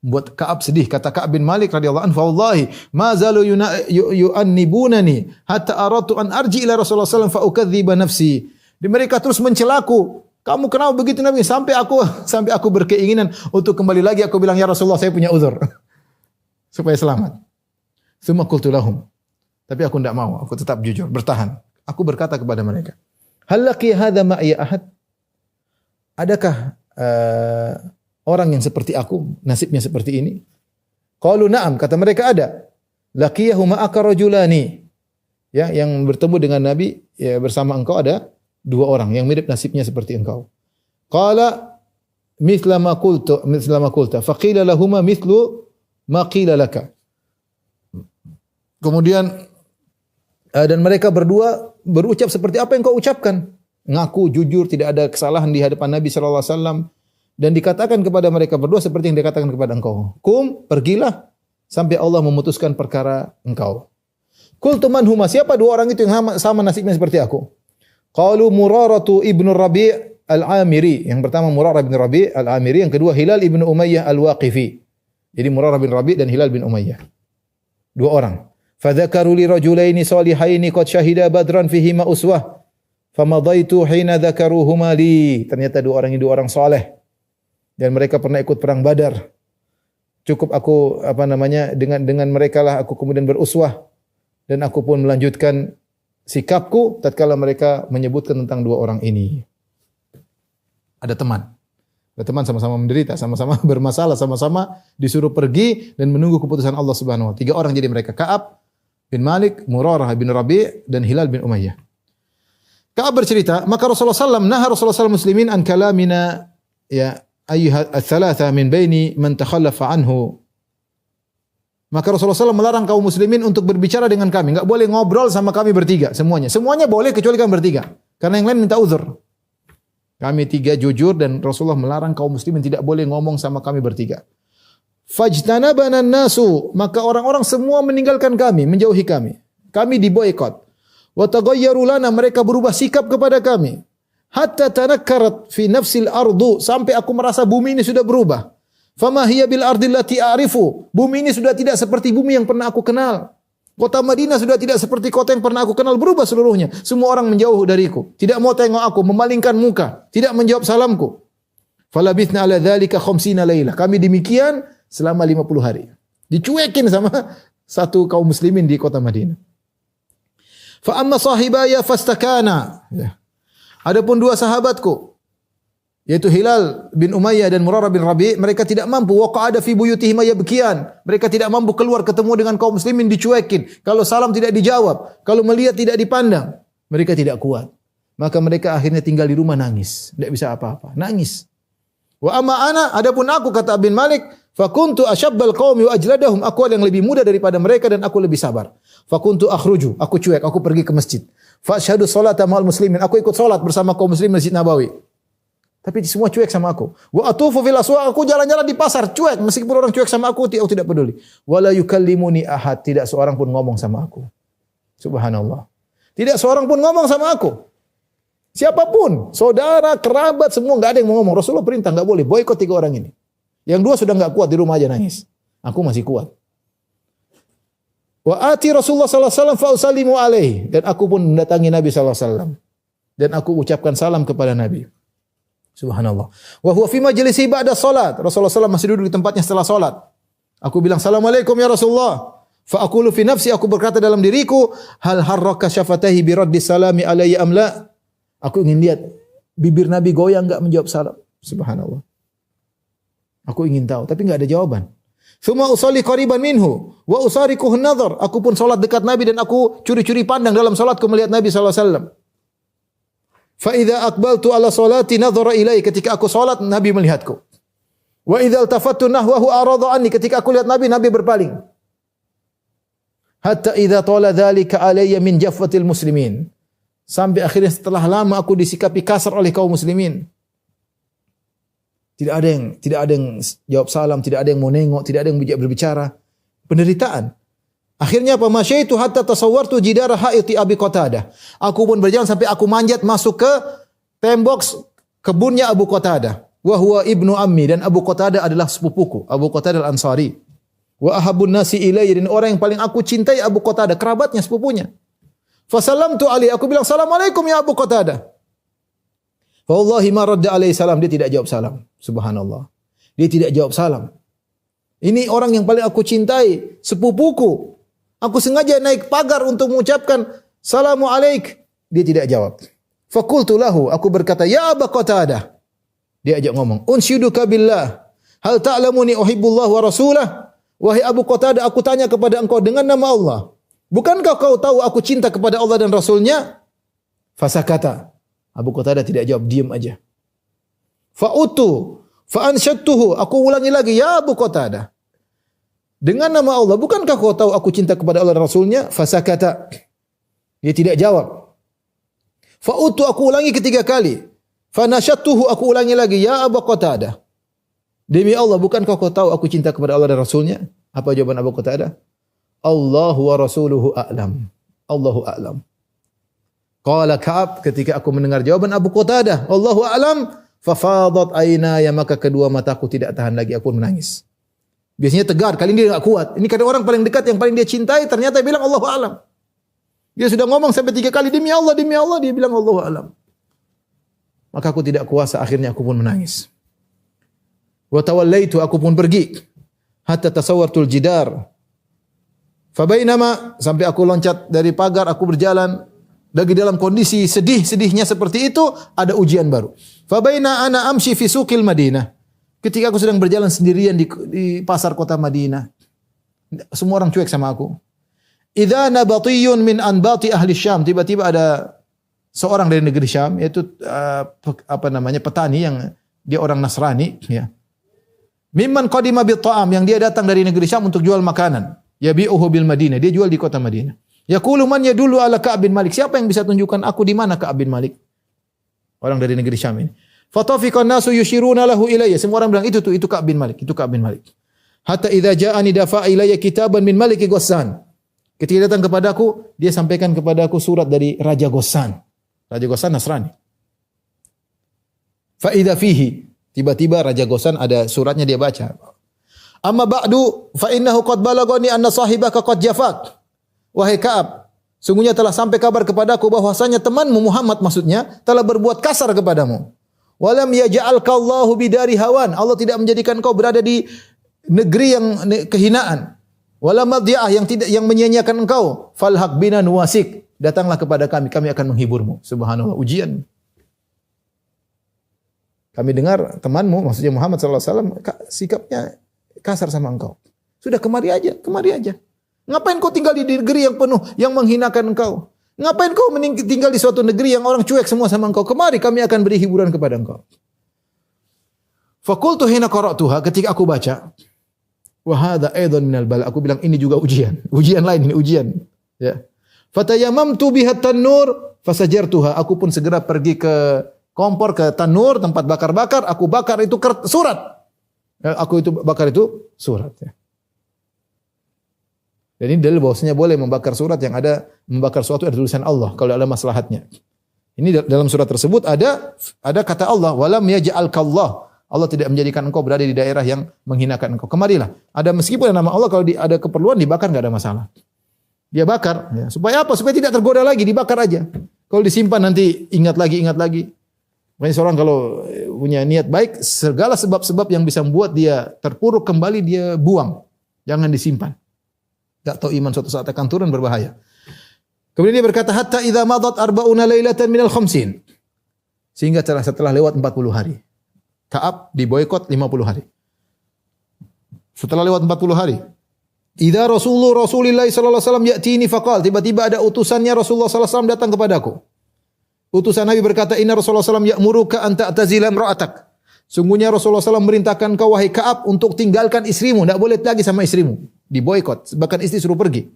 Buat Ka'ab sedih. Kata Ka'ab bin Malik radhiyallahu anhu, "Wallahi ma zalu yu'annibunani hatta aradtu an arji ila Rasulullah sallallahu alaihi wasallam fa ukadziba nafsi." Di mereka terus mencelaku. Kamu kenapa begitu Nabi? Sampai aku berkeinginan untuk kembali lagi, aku bilang, "Ya Rasulullah, saya punya uzur." Supaya selamat. Tsumma qultu lahum. Tapi aku tidak mau, aku tetap jujur, bertahan. Aku berkata kepada mereka, "Hal laqi hadza ma'iya ahad?" Adakah orang yang seperti aku, nasibnya seperti ini? Qalu na'am, kata mereka ada. Laqiyahu ma'aka rajulani. Ya, yang bertemu dengan Nabi ya, bersama engkau ada dua orang yang mirip nasibnya seperti engkau. Qala mithla ma qulta faqila lahumā mithlu ma qila laka. Kemudian dan mereka berdua berucap seperti apa yang kau ucapkan. Ngaku jujur tidak ada kesalahan di hadapan Nabi sallallahu alaihi wasallam dan dikatakan kepada mereka berdua seperti yang dikatakan kepada engkau. Pergilah sampai Allah memutuskan perkara engkau. Qultu man huma, siapa dua orang itu yang sama nasibnya seperti aku? Qalu Muraratu ibnu Rabi' al-Amiri. Yang pertama Murarah bin Rabi' al-Amiri, yang kedua Hilal ibnu Umayyah al-Waqifi. Jadi Murarah bin Rabi' dan Hilal bin Umayyah. Dua orang. Fadzakaru li rajulaini salihaini qad syahida badran fihima uswah. Famadaitu hina dzakaruhuma li. Ternyata dua orang ini dua orang saleh. Dan mereka pernah ikut perang Badar. Cukup aku dengan mereka lah aku kemudian beruswah dan aku pun melanjutkan sikapku tatkala mereka menyebutkan tentang dua orang ini. Ada teman. Ada teman sama-sama menderita, sama-sama bermasalah, sama-sama disuruh pergi dan menunggu keputusan Allah Subhanahu wa taala. Tiga orang jadi mereka, Ka'ab bin Malik, Murarah bin Rabi' dan Hilal bin Umayyah. Ka'ab bercerita, maka Rasulullah SAW naha Rasulullah SAW muslimin an kalamina ya ayyuha ats-tsalatsa min baini man takhallafa anhu. Maka Rasulullah SAW melarang kaum muslimin untuk berbicara dengan kami. Enggak boleh ngobrol sama kami bertiga semuanya. Semuanya boleh kecuali kami bertiga. Karena yang lain minta uzur. Kami tiga jujur dan Rasulullah melarang kaum muslimin tidak boleh ngomong sama kami bertiga. Fajtanabana nasu, maka orang-orang semua meninggalkan kami, menjauhi kami. Kami diboikot. Wa taghayyaru lana, mereka berubah sikap kepada kami. Hatta tanakkarat fi nafsil ardu, sampai aku merasa bumi ini sudah berubah. Fama hiya bil ardi allati a'rifu, bumi ini sudah tidak seperti bumi yang pernah aku kenal. Kota Madinah sudah tidak seperti kota yang pernah aku kenal, berubah seluruhnya. Semua orang menjauh dariku, tidak mau tengok aku, memalingkan muka, tidak menjawab salamku. Falabithna ala dzalika khamsina lailah. Kami demikian selama 50 hari. Dicuekin sama satu kaum muslimin di kota Madinah. Fa amma sahibaya fastakana. Ya. Adapun dua sahabatku, yaitu Hilal bin Umayyah dan Murarah bin Rabi', mereka tidak mampu. Waqa'ada fi buyutihim yabkiyan. Mereka tidak mampu keluar ketemu dengan kaum muslimin, dicuekin. Kalau salam tidak dijawab, kalau melihat tidak dipandang, mereka tidak kuat. Maka mereka akhirnya tinggal di rumah nangis, tidak bisa apa-apa, nangis. Wa amma ana, adapun aku, kata bin Malik, fa kuntu asyabbal qaumi wa ajladahum, aku yang lebih muda daripada mereka dan aku lebih sabar. Fa kuntu akhruju, aku cuek, aku pergi ke masjid. Fa asyhadu sholata ma'al muslimin, aku ikut salat bersama kaum muslimin di Masjid Nabawi. Tapi semua cuek sama aku. Wa atufu fil aswaq, aku jalan-jalan di pasar cuek, meskipun orang cuek sama aku tidak peduli. Wala yukallimuni ahad, tidak seorang pun ngomong sama aku. Subhanallah. Tidak seorang pun ngomong sama aku. Siapapun, saudara, kerabat, semua enggak ada yang mau ngomong. Rasulullah perintah enggak boleh boikot 3 orang ini. Yang 2 sudah enggak kuat, di rumah aja nangis. Aku masih kuat. Wa ati Rasulullah sallallahu alaihi wasallam fa usallimu alaihi, dan aku pun mendatangi Nabi sallallahu alaihi wasallam dan aku ucapkan salam kepada Nabi. Subhanallah. Wa huwa fi majlisi ba'da salat. Rasulullah SAW masih duduk di tempatnya setelah salat. Aku bilang, "Assalamualaikum ya Rasulullah." Fa aqulu fi nafsi, aku berkata dalam diriku, "Hal harraka syafatahi bi raddi salami alayya am la?" Aku ingin lihat bibir Nabi goyang enggak menjawab salam. Subhanallah. Aku ingin tahu, tapi enggak ada jawaban. Tsumma usalli qariban minhu wa usarikuhu an-nadhar. Aku pun salat dekat Nabi dan aku curi-curi pandang dalam salatku melihat Nabi sallallahu alaihi wasallam. Fa idza aqbaltu ala salati nadhara ilai, ketika aku salat Nabi melihatku. Wa idza iltafattu nahwahu arada anni, ketika aku lihat Nabi, Nabi berpaling. Hatta idza tala dzalika alayya min jaffatil muslimin. Sampai akhirnya setelah lama aku disikapi kasar oleh kaum muslimin. Tidak ada yang jawab salam, tidak ada yang mau nengok, tidak ada yang berbicara. Penderitaan. Akhirnya apa? Masyaitu hatta tasawwartu jidara haiti Abi Qatadah. Aku pun berjalan sampai aku manjat masuk ke tembok kebunnya Abu Qatadah. Wa huwa ibnu ammi, dan Abu Qatadah adalah sepupuku, Abu Qatadah Al-Ansari. Wa ahabbun nasi ilayya, dan orang yang paling aku cintai Abu Qatadah, kerabatnya, sepupunya. Fa salamtu alaihi, aku bilang, "Assalamualaikum ya Abu Qatadah." Fa wallahi ma radda alaihi salam, dia tidak jawab salam. Subhanallah. Dia tidak jawab salam. Ini orang yang paling aku cintai, sepupuku. Aku sengaja naik pagar untuk mengucapkan salamu alaik. Dia tidak jawab. Faqultu lahu, aku berkata, "Ya Abu Qatadah." Dia ajak ngomong, "Unsyiduka billah, hal ta'lamuni uhibbullah wa rasulah?" Wahai Abu Qatadah, aku tanya kepada engkau dengan nama Allah, bukankah kau tahu aku cinta kepada Allah dan Rasulnya? Fasakata. Abu Qatadah tidak jawab, diam aja. Fa'utu fa'ansyadtuhu, aku ulangi lagi, "Ya Abu Qatadah, dengan nama Allah, bukankah kau tahu aku cinta kepada Allah dan Rasulnya?" Fasakata. Dia tidak jawab. Fa'utu, aku ulangi 3 kali. Fanasyadtuhu, aku ulangi lagi, "Ya Abu Qatadah, demi Allah, bukankah kau tahu aku cinta kepada Allah dan Rasulnya?" Apa jawaban Abu Qatadah? "Allahu wa rasuluhu a'lam." Allahu a'lam. Qala Ka'ab, ketika aku mendengar jawaban Abu Qatadah, "Allahu a'lam," fafadat aynaya, maka kedua mataku tidak tahan lagi, aku pun menangis. Biasanya tegar, kali ini dia enggak kuat. Ini kadang orang paling dekat yang paling dia cintai ternyata bilang Allahu a'lam. Dia sudah ngomong sampai 3 kali, demi Allah, dia bilang Allahu a'lam. Maka aku tidak kuasa, akhirnya aku pun menangis. Wa tawallaitu, aku pun pergi. Hatta tasawwartul jidar. Fabainama, sampai aku loncat dari pagar, aku berjalan. Lagi dalam kondisi sedih-sedihnya seperti itu, ada ujian baru. Fabaina ana amshi fi suqil Madinah. Ketika aku sedang berjalan sendirian di pasar kota Madinah, semua orang cuek sama aku. Idza nabatiyun min anbati ahli Syam, tiba-tiba ada seorang dari negeri Syam, yaitu petani yang dia orang Nasrani, ya. Mimman qadima bit ta'am, yang dia datang dari negeri Syam untuk jual makanan. Yabi'uhu bil Madinah, dia jual di kota Madinah. Yaqulu man yadullu ala Ka'ab bin Malik, siapa yang bisa tunjukkan aku di mana Ka'ab bin Malik? Orang dari negeri Syam ini. Fatafiqan nasu yushiruna lahu ilayya, semua orang bilang itu Ka'ab bin Malik, itu Ka'ab bin Malik. Hatta idza ja'ani dafa'a ilayya kitaban min Malik Ghassan. Ketika datang kepadaku, dia sampaikan kepadaku surat dari Raja Ghassan. Raja Ghassan Nasrani. Fa idza fihi, tiba-tiba Raja Ghassan ada suratnya dia baca. Amma ba'du fa innahu qad balagani anna sahibaka qad jafak. Wahai Ka'ab, sungguhnya telah sampai kabar kepadaku bahwasanya temanmu Muhammad maksudnya telah berbuat kasar kepadamu. Walam yaj'alka Allahu bidari hawan. Allah tidak menjadikan kau berada di negeri yang kehinaan. Wala madhi'ah yang menyia-nyiakan engkau. Falhaq bina nuwasik. Datanglah kepada kami, kami akan menghiburmu. Subhanallah, ujian. Kami dengar temanmu, maksudnya Muhammad sallallahu alaihi wasallam, sikapnya kasar sama engkau. Sudah kemari aja, kemari aja. Ngapain kau tinggal di negeri yang penuh, yang menghinakan engkau? Ngapain kau tinggal di suatu negeri yang orang cuek semua sama engkau? Kemari, kami akan beri hiburan kepada engkau. Faqultu hina qara'tuha, ketika aku baca, wa hadza aidan minal bala. Aku bilang ini juga ujian. Ujian lain ini ujian. Ya. Fatayamamtu biha tanur fasajartuha. Aku pun segera pergi ke kompor, ke tanur, tempat bakar-bakar, aku bakar itu surat. Aku itu bakar itu surat, ya. Dan ini dalil bahwasanya boleh membakar surat yang ada membakar sesuatu ada tulisan Allah kalau ada maslahatnya. Ini dalam surat tersebut ada kata Allah, walam yaj'alkallah. Allah tidak menjadikan engkau berada di daerah yang menghinakan engkau. Kemarilah. Ada meskipun nama Allah kalau ada keperluan dibakar enggak ada masalah. Dia bakar, ya. Supaya apa? Supaya tidak tergoda lagi, dibakar aja. Kalau disimpan nanti ingat lagi. Makanya seorang kalau punya niat baik, segala sebab-sebab yang bisa membuat dia terpuruk kembali dia buang. Jangan disimpan. Tak tahu iman suatu saat akan turun berbahaya. Kemudian dia berkata, hatta idza madat arba'una lailatan minal khamsin. Sehingga setelah lewat 40 hari. Ka'ab diboikot 50 hari. Setelah lewat 40 hari. Idza Rasulullah sallallahu alaihi wasallam ya'tini faqal, tiba-tiba ada utusannya Rasulullah sallallahu alaihi wasallam datang kepadaku. Utusan Nabi berkata, inna Rasulullah sallallahu alaihi wasallam ya'muruka an ta'tazila imra'atak. Sungguhnya Rasulullah sallallahu merintahkan kau wahai Ka'ab untuk tinggalkan istrimu, enggak boleh lagi sama istrimu. Diboikot, bahkan istri suruh pergi.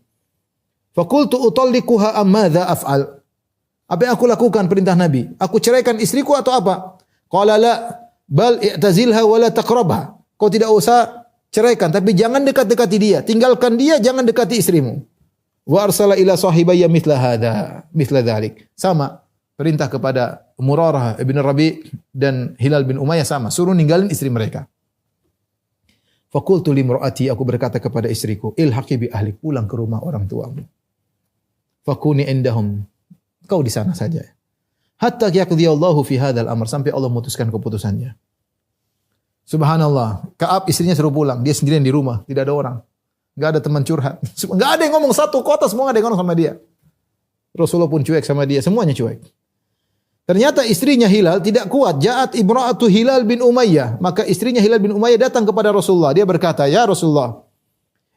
Faqultu utallikuha amma dza af'al. Apa yang aku lakukan perintah Nabi? Aku ceraikan istriku atau apa? Qala la bal i'tazilha wa la taqrabha. Kau tidak usah ceraikan, tapi jangan dekat-dekati dia. Tinggalkan dia, jangan dekati istrimu. Wa arsala ila sahibayya mithla dzalik. Sama perintah kepada Murarah ibn Rabi dan Hilal bin Umayyah sama, suruh ninggalin istri mereka. Faqultu limraati, aku berkata kepada istriku, ilhaqi bi ahlik, pulang ke rumah orang tuamu. Fakuni indahum, kau di sana saja. Hatta yaqdiyallahu fi hadzal amr, sampai Allah memutuskan keputusannya. Subhanallah, Ka'ab istrinya suruh pulang, dia sendirian di rumah, tidak ada orang. Enggak ada teman curhat. Enggak ada yang ngomong, satu kota semua ada yang ngomong sama dia. Rasulullah pun cuek sama dia, semuanya cuek. Ternyata istrinya Hilal tidak kuat. Ja'at imra'atu Hilal bin Umayyah. Maka istrinya Hilal bin Umayyah datang kepada Rasulullah. Dia berkata, ya Rasulullah,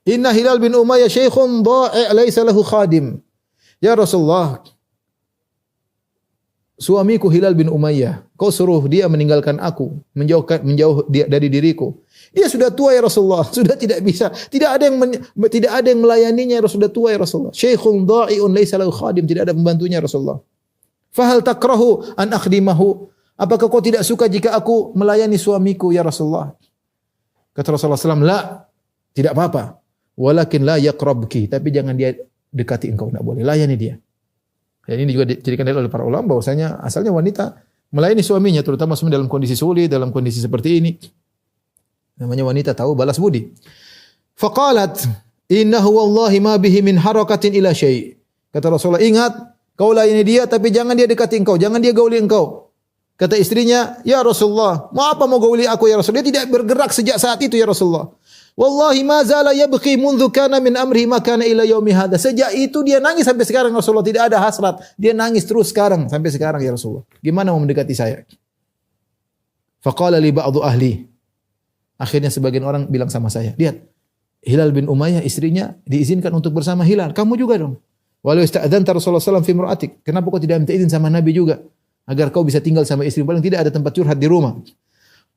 inna Hilal bin Umayyah syekhun dha'i' laisa lahu khadim. Ya Rasulullah, suamiku Hilal bin Umayyah, kau suruh dia meninggalkan aku, menjauh dia dari diriku. Dia sudah tua ya Rasulullah, sudah tidak bisa, tidak ada yang melayaninya ya Rasulullah, tua ya Rasulullah. Syekhun dha'i'un laisa lahu khadim, tidak ada pembantunya Rasulullah. Fahal takrahu an akhdimahu? Apakah kau tidak suka jika aku melayani suamiku ya Rasulullah? Kata Rasulullah SAW, la, tidak apa-apa. Walakin la yaqrabki, tapi jangan dia dekati engkau, tidak boleh. Layani dia. Dan ini juga dijadikan dalil oleh para ulama bahwasanya asalnya wanita melayani suaminya, terutama dalam kondisi sulit, dalam kondisi seperti ini. Namanya wanita tahu balas budi. Faqalat, innahu wallahi ma bihi min harakatin ila syai'. Kata Rasulullah, ingat, kau layani dia, tapi jangan dia dekati engkau, jangan dia gauli engkau. Kata istrinya, ya Rasulullah, mau apa mau gauli aku ya Rasulullah? Dia tidak bergerak sejak saat itu ya Rasulullah. Wallahi ma zala yabqi mundzu kana min amri ma kana ila yaumi hadza. Sejak itu dia nangis sampai sekarang Rasulullah, tidak ada hasrat. Dia nangis terus sekarang sampai sekarang ya Rasulullah. Gimana mau mendekati saya? Faqala li ba'dhu ahli. Akhirnya sebagian orang bilang sama saya, lihat, Hilal bin Umayyah istrinya diizinkan untuk bersama Hilal. Kamu juga dong. Walau ista'dzanta Rasulullah sallallahu alaihi wasallam fi imra'atik. Kenapa kau tidak minta izin sama Nabi juga agar kau bisa tinggal sama istri, paling tidak ada tempat curhat di rumah.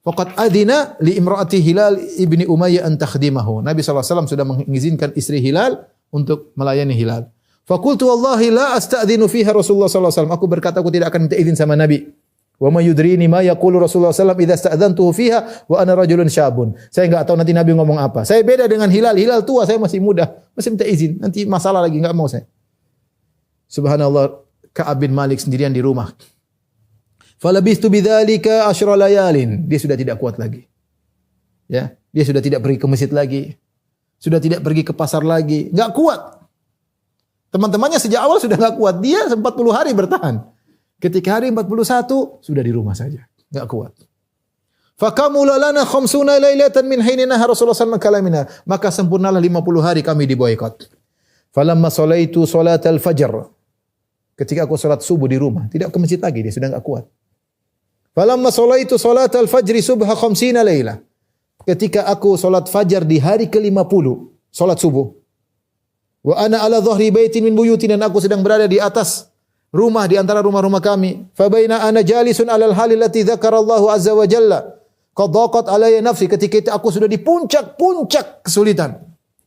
Faqad adzina li imra'ati Hilal ibni Umayyah an takhdimahu. Nabi sallallahu alaihi wasallam sudah mengizinkan istri Hilal untuk melayani Hilal. Faqultu wallahi la asta'dzinu fiha Rasulullah sallallahu alaihi wasallam. Aku berkata aku tidak akan minta izin sama Nabi. Wa may yudrini ma yaqulu Rasulullah sallallahu alaihi wasallam idza sta'dzantuhu fiha wa ana rajulun syabun. Saya enggak tahu nanti Nabi ngomong apa. Saya beda dengan Hilal. Hilal tua, saya masih muda. Masih minta izin. Nanti masalah lagi enggak mau saya. Subhanallah, Ka'ab bin Malik sendirian di rumah. Falabistu bidzalika asyra layalin. Dia sudah tidak kuat lagi. Ya, dia sudah tidak pergi ke masjid lagi. Sudah tidak pergi ke pasar lagi. Enggak kuat. Teman-temannya sejak awal sudah enggak kuat. Dia 40 hari bertahan. Ketika hari 41 sudah di rumah saja, enggak kuat. Fakamula lana khamsuna lailatan min hinina Rasulullah sallallahu alaihi wasallam. Maka sempurnalah 50 hari kami diboikot. Falamma salaitu salatal fajr. Ketika aku salat subuh di rumah, tidak ke masjid lagi, dia sudah enggak kuat. Falamma salaitu salatal fajri subha khamsina laila. Ketika aku salat fajar di hari ke-50, salat subuh. Wa ana ala dhahri baitin min buyutina, aku sedang berada di atas rumah di antara rumah-rumah kami. Fa baina ana jalisun alal halil lati dzakarallahu azza wa jalla. Qad daqat alayya nafsi. Ketika itu aku sudah di puncak-puncak kesulitan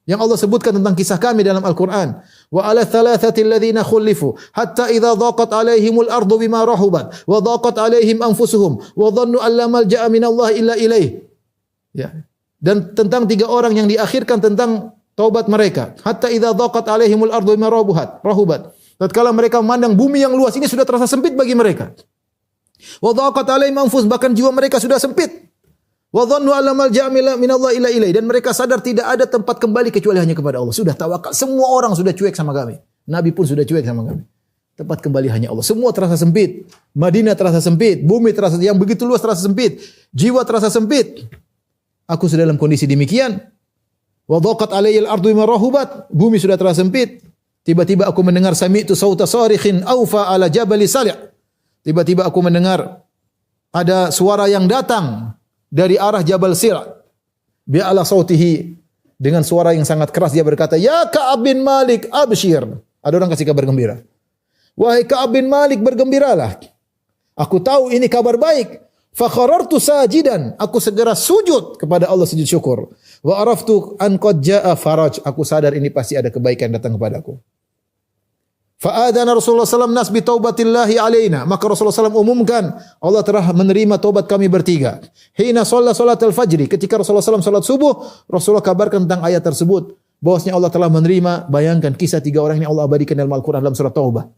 yang Allah sebutkan tentang kisah kami dalam Al-Qur'an. Wa ala thalathati alladhina khulifu hatta idza daqat alaihimul ardu bima rahubat wa daqat alaihim anfusuhum wa dhannu an la malja'a minallahi illa ilaih. Ya. Dan tentang 3 orang yang diakhirkan tentang taubat mereka. Hatta idza daqat alaihimul ardu bima rahubat. Tatkala mereka memandang bumi yang luas ini sudah terasa sempit bagi mereka. Wa dhaqat alaihim anfus, bahkan jiwa mereka sudah sempit. Wa dhannu alla malja'a minallahi illa ilaih, dan mereka sadar tidak ada tempat kembali kecuali hanya kepada Allah. Sudah tawakal, semua orang sudah cuek sama kami. Nabi pun sudah cuek sama kami. Tempat kembali hanya Allah. Semua terasa sempit. Madinah terasa sempit, bumi terasa yang begitu luas terasa sempit, jiwa terasa sempit. Aku sudah dalam kondisi demikian. Wa dhaqat alayyal ardu bima rahubat, bumi sudah terasa sempit. Tiba-tiba aku mendengar sami'tu sauta sarikhin aufa ala jabali Sali'. Tiba-tiba aku mendengar ada suara yang datang dari arah Jabal Sali'. Bi'ala sautihi, dengan suara yang sangat keras dia berkata, "Ya Ka'ab bin Malik, abshir." Ada orang kasih kabar gembira. "Wahai Ka'ab bin Malik, bergembiralah. Aku tahu ini kabar baik." Fa kharartu sajidan, aku segera sujud kepada Allah, sujud syukur. Wa araftu an qad jaa faraj, aku sadar ini pasti ada kebaikan datang kepadaku. Fa adana Rasulullah sallallahu alaihi wasallam nas bi taubatillahi alaina, maka Rasulullah sallallahu umumkan Allah telah menerima taubat kami bertiga. Hina shalla salatal fajri, ketika Rasulullah sallallahu salat subuh, Rasulullah kabarkan tentang ayat tersebut bahwasanya Allah telah menerima. Bayangkan kisah 3 orang ini Allah abadikan dalam Al-Qur'an dalam surat Taubah.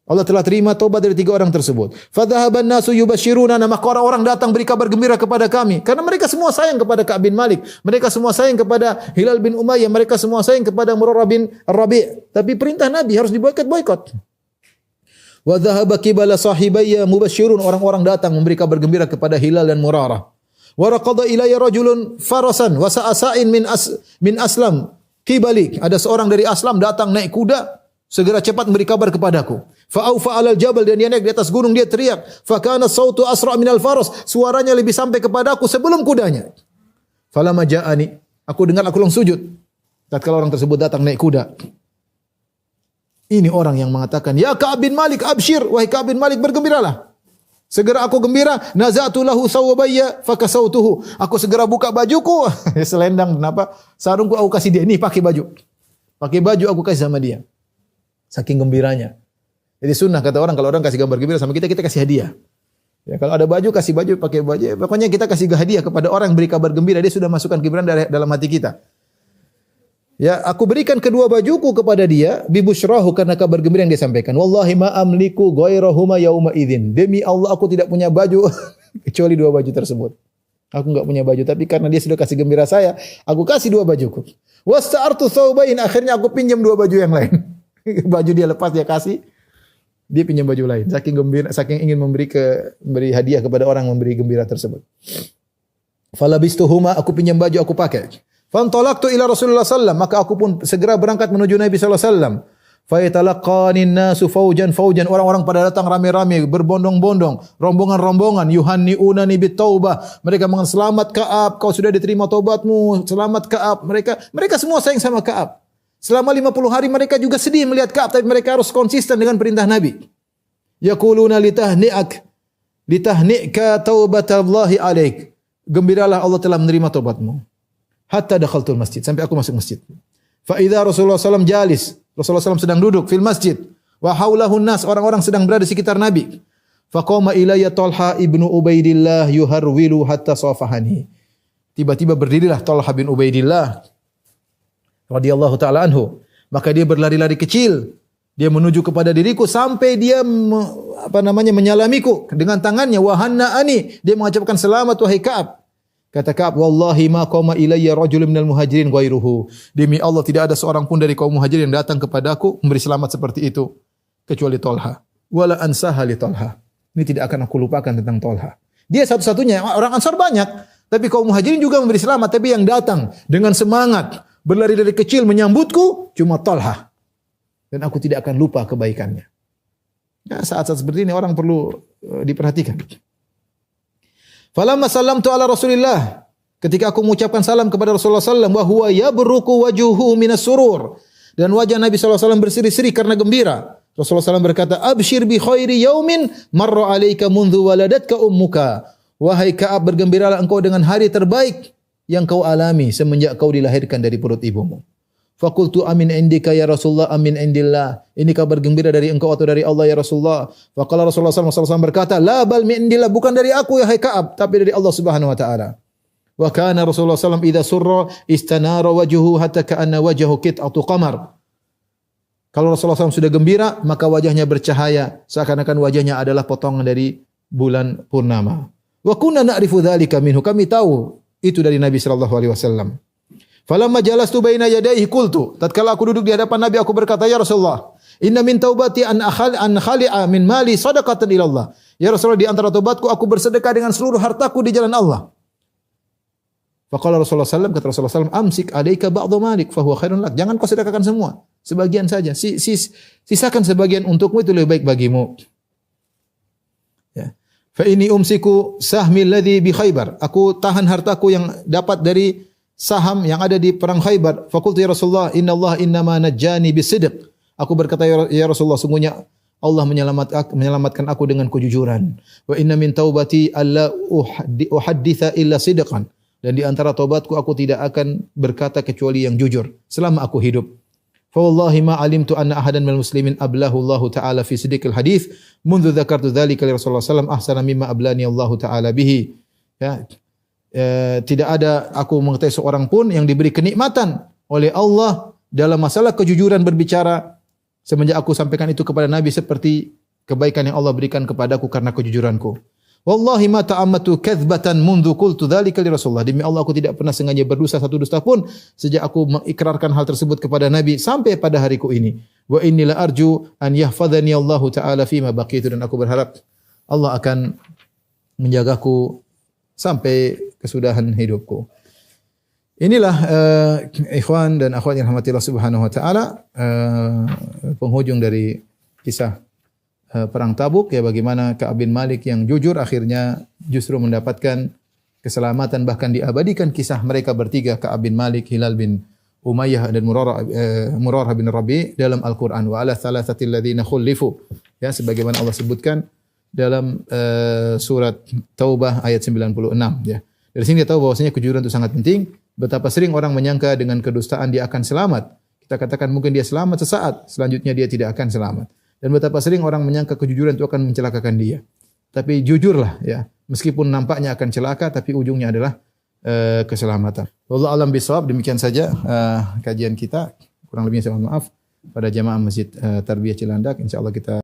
Allah telah terima taubat dari 3 orang tersebut. Fadhahaban nasu yubashiruna, maka orang-orang datang beri kabar gembira kepada kami karena mereka semua sayang kepada Ka'ab bin Malik, mereka semua sayang kepada Hilal bin Umayyah, mereka semua sayang kepada Murarah bin Rabi'. Tapi perintah Nabi harus diboikot. Wa dhahaba qibala sahibayya mubashirun, orang-orang datang memberi kabar gembira kepada Hilal dan Murarah. Wa raqada ilayya rajulun farasan wa sa'asain min aslam qibali, ada seorang dari Aslam datang naik kuda, segera cepat memberi kabar kepadaku. Fa'aufa 'alal jabal, dan dia naik di atas gunung, dia teriak. Fa kana sautu asra' minal faras, suaranya lebih sampai kepadaku sebelum kudanya. Falamma ja'ani, aku dengar, aku langsung sujud. Tatkala orang tersebut datang naik kuda. Ini orang yang mengatakan, "Ya Ka'ab bin Malik, abshir." Wahai Ka'ab bin Malik, bergembiralah. Segera aku gembira, naza'tu lahu sawbayya fakasautuhu. Aku segera buka bajuku, selendang kenapa? Sarungku aku kasih dia, ini pakai baju. Pakai baju aku kasih sama dia. Saking gembiranya. Jadi sunnah kata orang, kalau orang kasih gambar gembira sama kita, kita kasih hadiah. Ya, kalau ada baju, kasih baju, pakai baju. Pokoknya kita kasih hadiah kepada orang yang beri kabar gembira, dia sudah masukkan gembira dalam hati kita. Ya, aku berikan kedua bajuku kepada dia, bibusyrahu, karena kabar gembira yang dia sampaikan. Wallahi ma amliku ghairahuma yauma idzin. Demi Allah aku tidak punya baju kecuali 2 baju tersebut. Aku enggak punya baju, tapi karena dia sudah kasih gembira saya, aku kasih 2 bajuku. Wasta'artu thawbain, akhirnya aku pinjam 2 baju yang lain. Baju dia lepas dia kasih, dia pinjam baju lain. Saking gembira, saking ingin memberi hadiah kepada orang yang memberi gembira tersebut. Falabistuhuma, aku pinjam baju, aku pakai. Fantalaqtu ila Rasulullah sallallahu, maka aku pun segera berangkat menuju Nabi sallallahu alaihi wasallam. Fayatalaqanin nasu faujan, orang-orang pada datang rame-rame, berbondong-bondong, rombongan-rombongan, yuhanniunani bitaubah. Mereka mengatakan, "Selamat Ka'ab, kau sudah diterima taubatmu. Selamat Ka'ab." Mereka semua sayang sama Ka'ab. Selama 50 hari mereka juga sedih melihat Ka'ab, tapi mereka harus konsisten dengan perintah Nabi. Yaquluna litahnika taubatallahi alaik. Gembiralah Allah telah menerima taubatmu. Hatta dakhaltul masjid, sampai aku masuk masjid. Fa idza Rasulullah sallallahu jalis, Rasulullah sallallahu sedang duduk fil masjid. Wa haulahun nas, orang-orang sedang berada di sekitar Nabi. Faqama ilayya Talha ibnu Ubaidillah yuharwilu hatta safahani. Tiba-tiba berdirilah Talha bin Ubaidillah radhiyallahu taala anhu. Maka dia berlari-lari kecil. Dia menuju kepada diriku sampai dia menyalamiku dengan tangannya. Wa hanna'ani. Dia mengucapkan selamat wahai Ka'ab. Kata Ka'ab, wallahi ma qama ilayya rajulun minal muhajirin ghairuhu. Demi Allah tidak ada seorang pun dari kaum muhajirin yang datang kepadaku memberi selamat seperti itu kecuali Talha. Wala ansaha li Talha. Ini tidak akan aku lupakan tentang Talha. Dia satu-satunya, orang Ansar banyak, tapi kaum muhajirin juga memberi selamat, tapi yang datang dengan semangat berlari dari kecil menyambutku cuma Talha. Dan aku tidak akan lupa kebaikannya. Ya, saat-saat seperti ini orang perlu diperhatikan. Falamma sallamtu ala Rasulillah, ketika aku mengucapkan salam kepada Rasulullah sallallahu alaihi wasallam, wa huwa yabruku wajuhu minas surur, dan wajah Nabi sallallahu alaihi wasallam berseri-seri karena gembira. Rasulullah SAW berkata, abshir bi khairi yaumin marra alaika mundhu waladatka ummuka. Wahai Ka'ab, bergembiralah engkau dengan hari terbaik yang kau alami semenjak kau dilahirkan dari perut ibumu. Faqultu amin indika ya Rasulullah, amin indillah. Ini kabar gembira dari engkau atau dari Allah ya Rasulullah? Faqala Rasulullah SAW berkata, la bal min indillah, bukan dari aku ya Ka'ab, tapi dari Allah Subhanahu wa taala. Wa kana Rasulullah SAW idza surra istanara wajhuhu hatta ka'anna wajhahu qit'atu qamar. Kalau Rasulullah SAW sudah gembira, maka wajahnya bercahaya, seakan-akan wajahnya adalah potongan dari bulan purnama. Wa kunna na'rifu dzalika minhu, kami tahu itu dari Nabi sallallahu alaihi wasallam. Falamma jalastu baina yadayhi qultu, tatkala aku duduk di hadapan Nabi aku berkata, ya Rasulullah, inna min taubati an khali'a min mali sadaqatan ila Allah. Ya Rasulullah, di antara taubatku aku bersedekah dengan seluruh hartaku di jalan Allah. Faqala Rasulullah SAW, kata Rasulullah SAW, amsik alaika ba'dhu malik fahuwa khairun lak. Jangan kau sedekahkan semua, sebagian saja. Sisakan sebagian untukmu, itu lebih baik bagimu. Ya. Fa inni umsiku sahmi alladhi bi Khaybar. Aku tahan hartaku yang dapat dari saham yang ada di perang Khaybar. Faqultu ya Rasulullah, inna Allah innama najjani bisidq. Aku berkata, ya Rasulullah, sungguhnya Allah menyelamatkan aku dengan kejujuran. Wa inna min taubati alla uhadditha illa sidqan. Dan di antara taubatku aku tidak akan berkata kecuali yang jujur selama aku hidup. Fa wallahi ma alimtu anna ahadan minal muslimin ablahu Allah taala fi sidqil hadits mundu dzakartu dzalika li Rasulullah sallallahu alaihi wasallam ahsana mimma ablani Allah taala bihi. Ya. Tidak ada aku mengetahui seorang pun yang diberi kenikmatan oleh Allah dalam masalah kejujuran berbicara semenjak aku sampaikan itu kepada Nabi seperti kebaikan yang Allah berikan kepadaku karena kejujuranku. Wallahi ma ta'ammatu kadzbatan mundu qultu dzalika li Rasulullah. Demi Allah aku tidak pernah sengaja berdusta satu dusta pun sejak aku mengikrarkan hal tersebut kepada Nabi sampai pada hariku ini. Wa inni la arju an yahfadzani Allah taala fi ma baqitu, dan aku berharap Allah akan menjagaku sampai kesudahan hidupku. Inilah ikhwan dan akhwat yang dirahmati Allah Subhanahu wa taala, penghujung dari kisah perang Tabuk, ya, bagaimana Ka'ab bin Malik yang jujur akhirnya justru mendapatkan keselamatan, bahkan diabadikan kisah mereka bertiga, Ka'ab bin Malik, Hilal bin Umayyah dan Murarah bin Rabi dalam Al-Qur'an. Wa ala thalathatil ladzina khulifu, ya, sebagaimana Allah sebutkan dalam surat Taubah ayat 96, ya. Dari sini kita tahu bahwasanya kejujuran itu sangat penting. Betapa sering orang menyangka dengan kedustaan dia akan selamat. Kita katakan mungkin dia selamat sesaat, selanjutnya dia tidak akan selamat. Dan betapa sering orang menyangka kejujuran itu akan mencelakakan dia. Tapi jujurlah, ya. Meskipun nampaknya akan celaka, tapi ujungnya adalah keselamatan. Wallahu a'lam bishawab. Demikian saja kajian kita. Kurang lebihnya saya mohon maaf pada jamaah Masjid Tarbiyah Cilandak. Insyaallah kita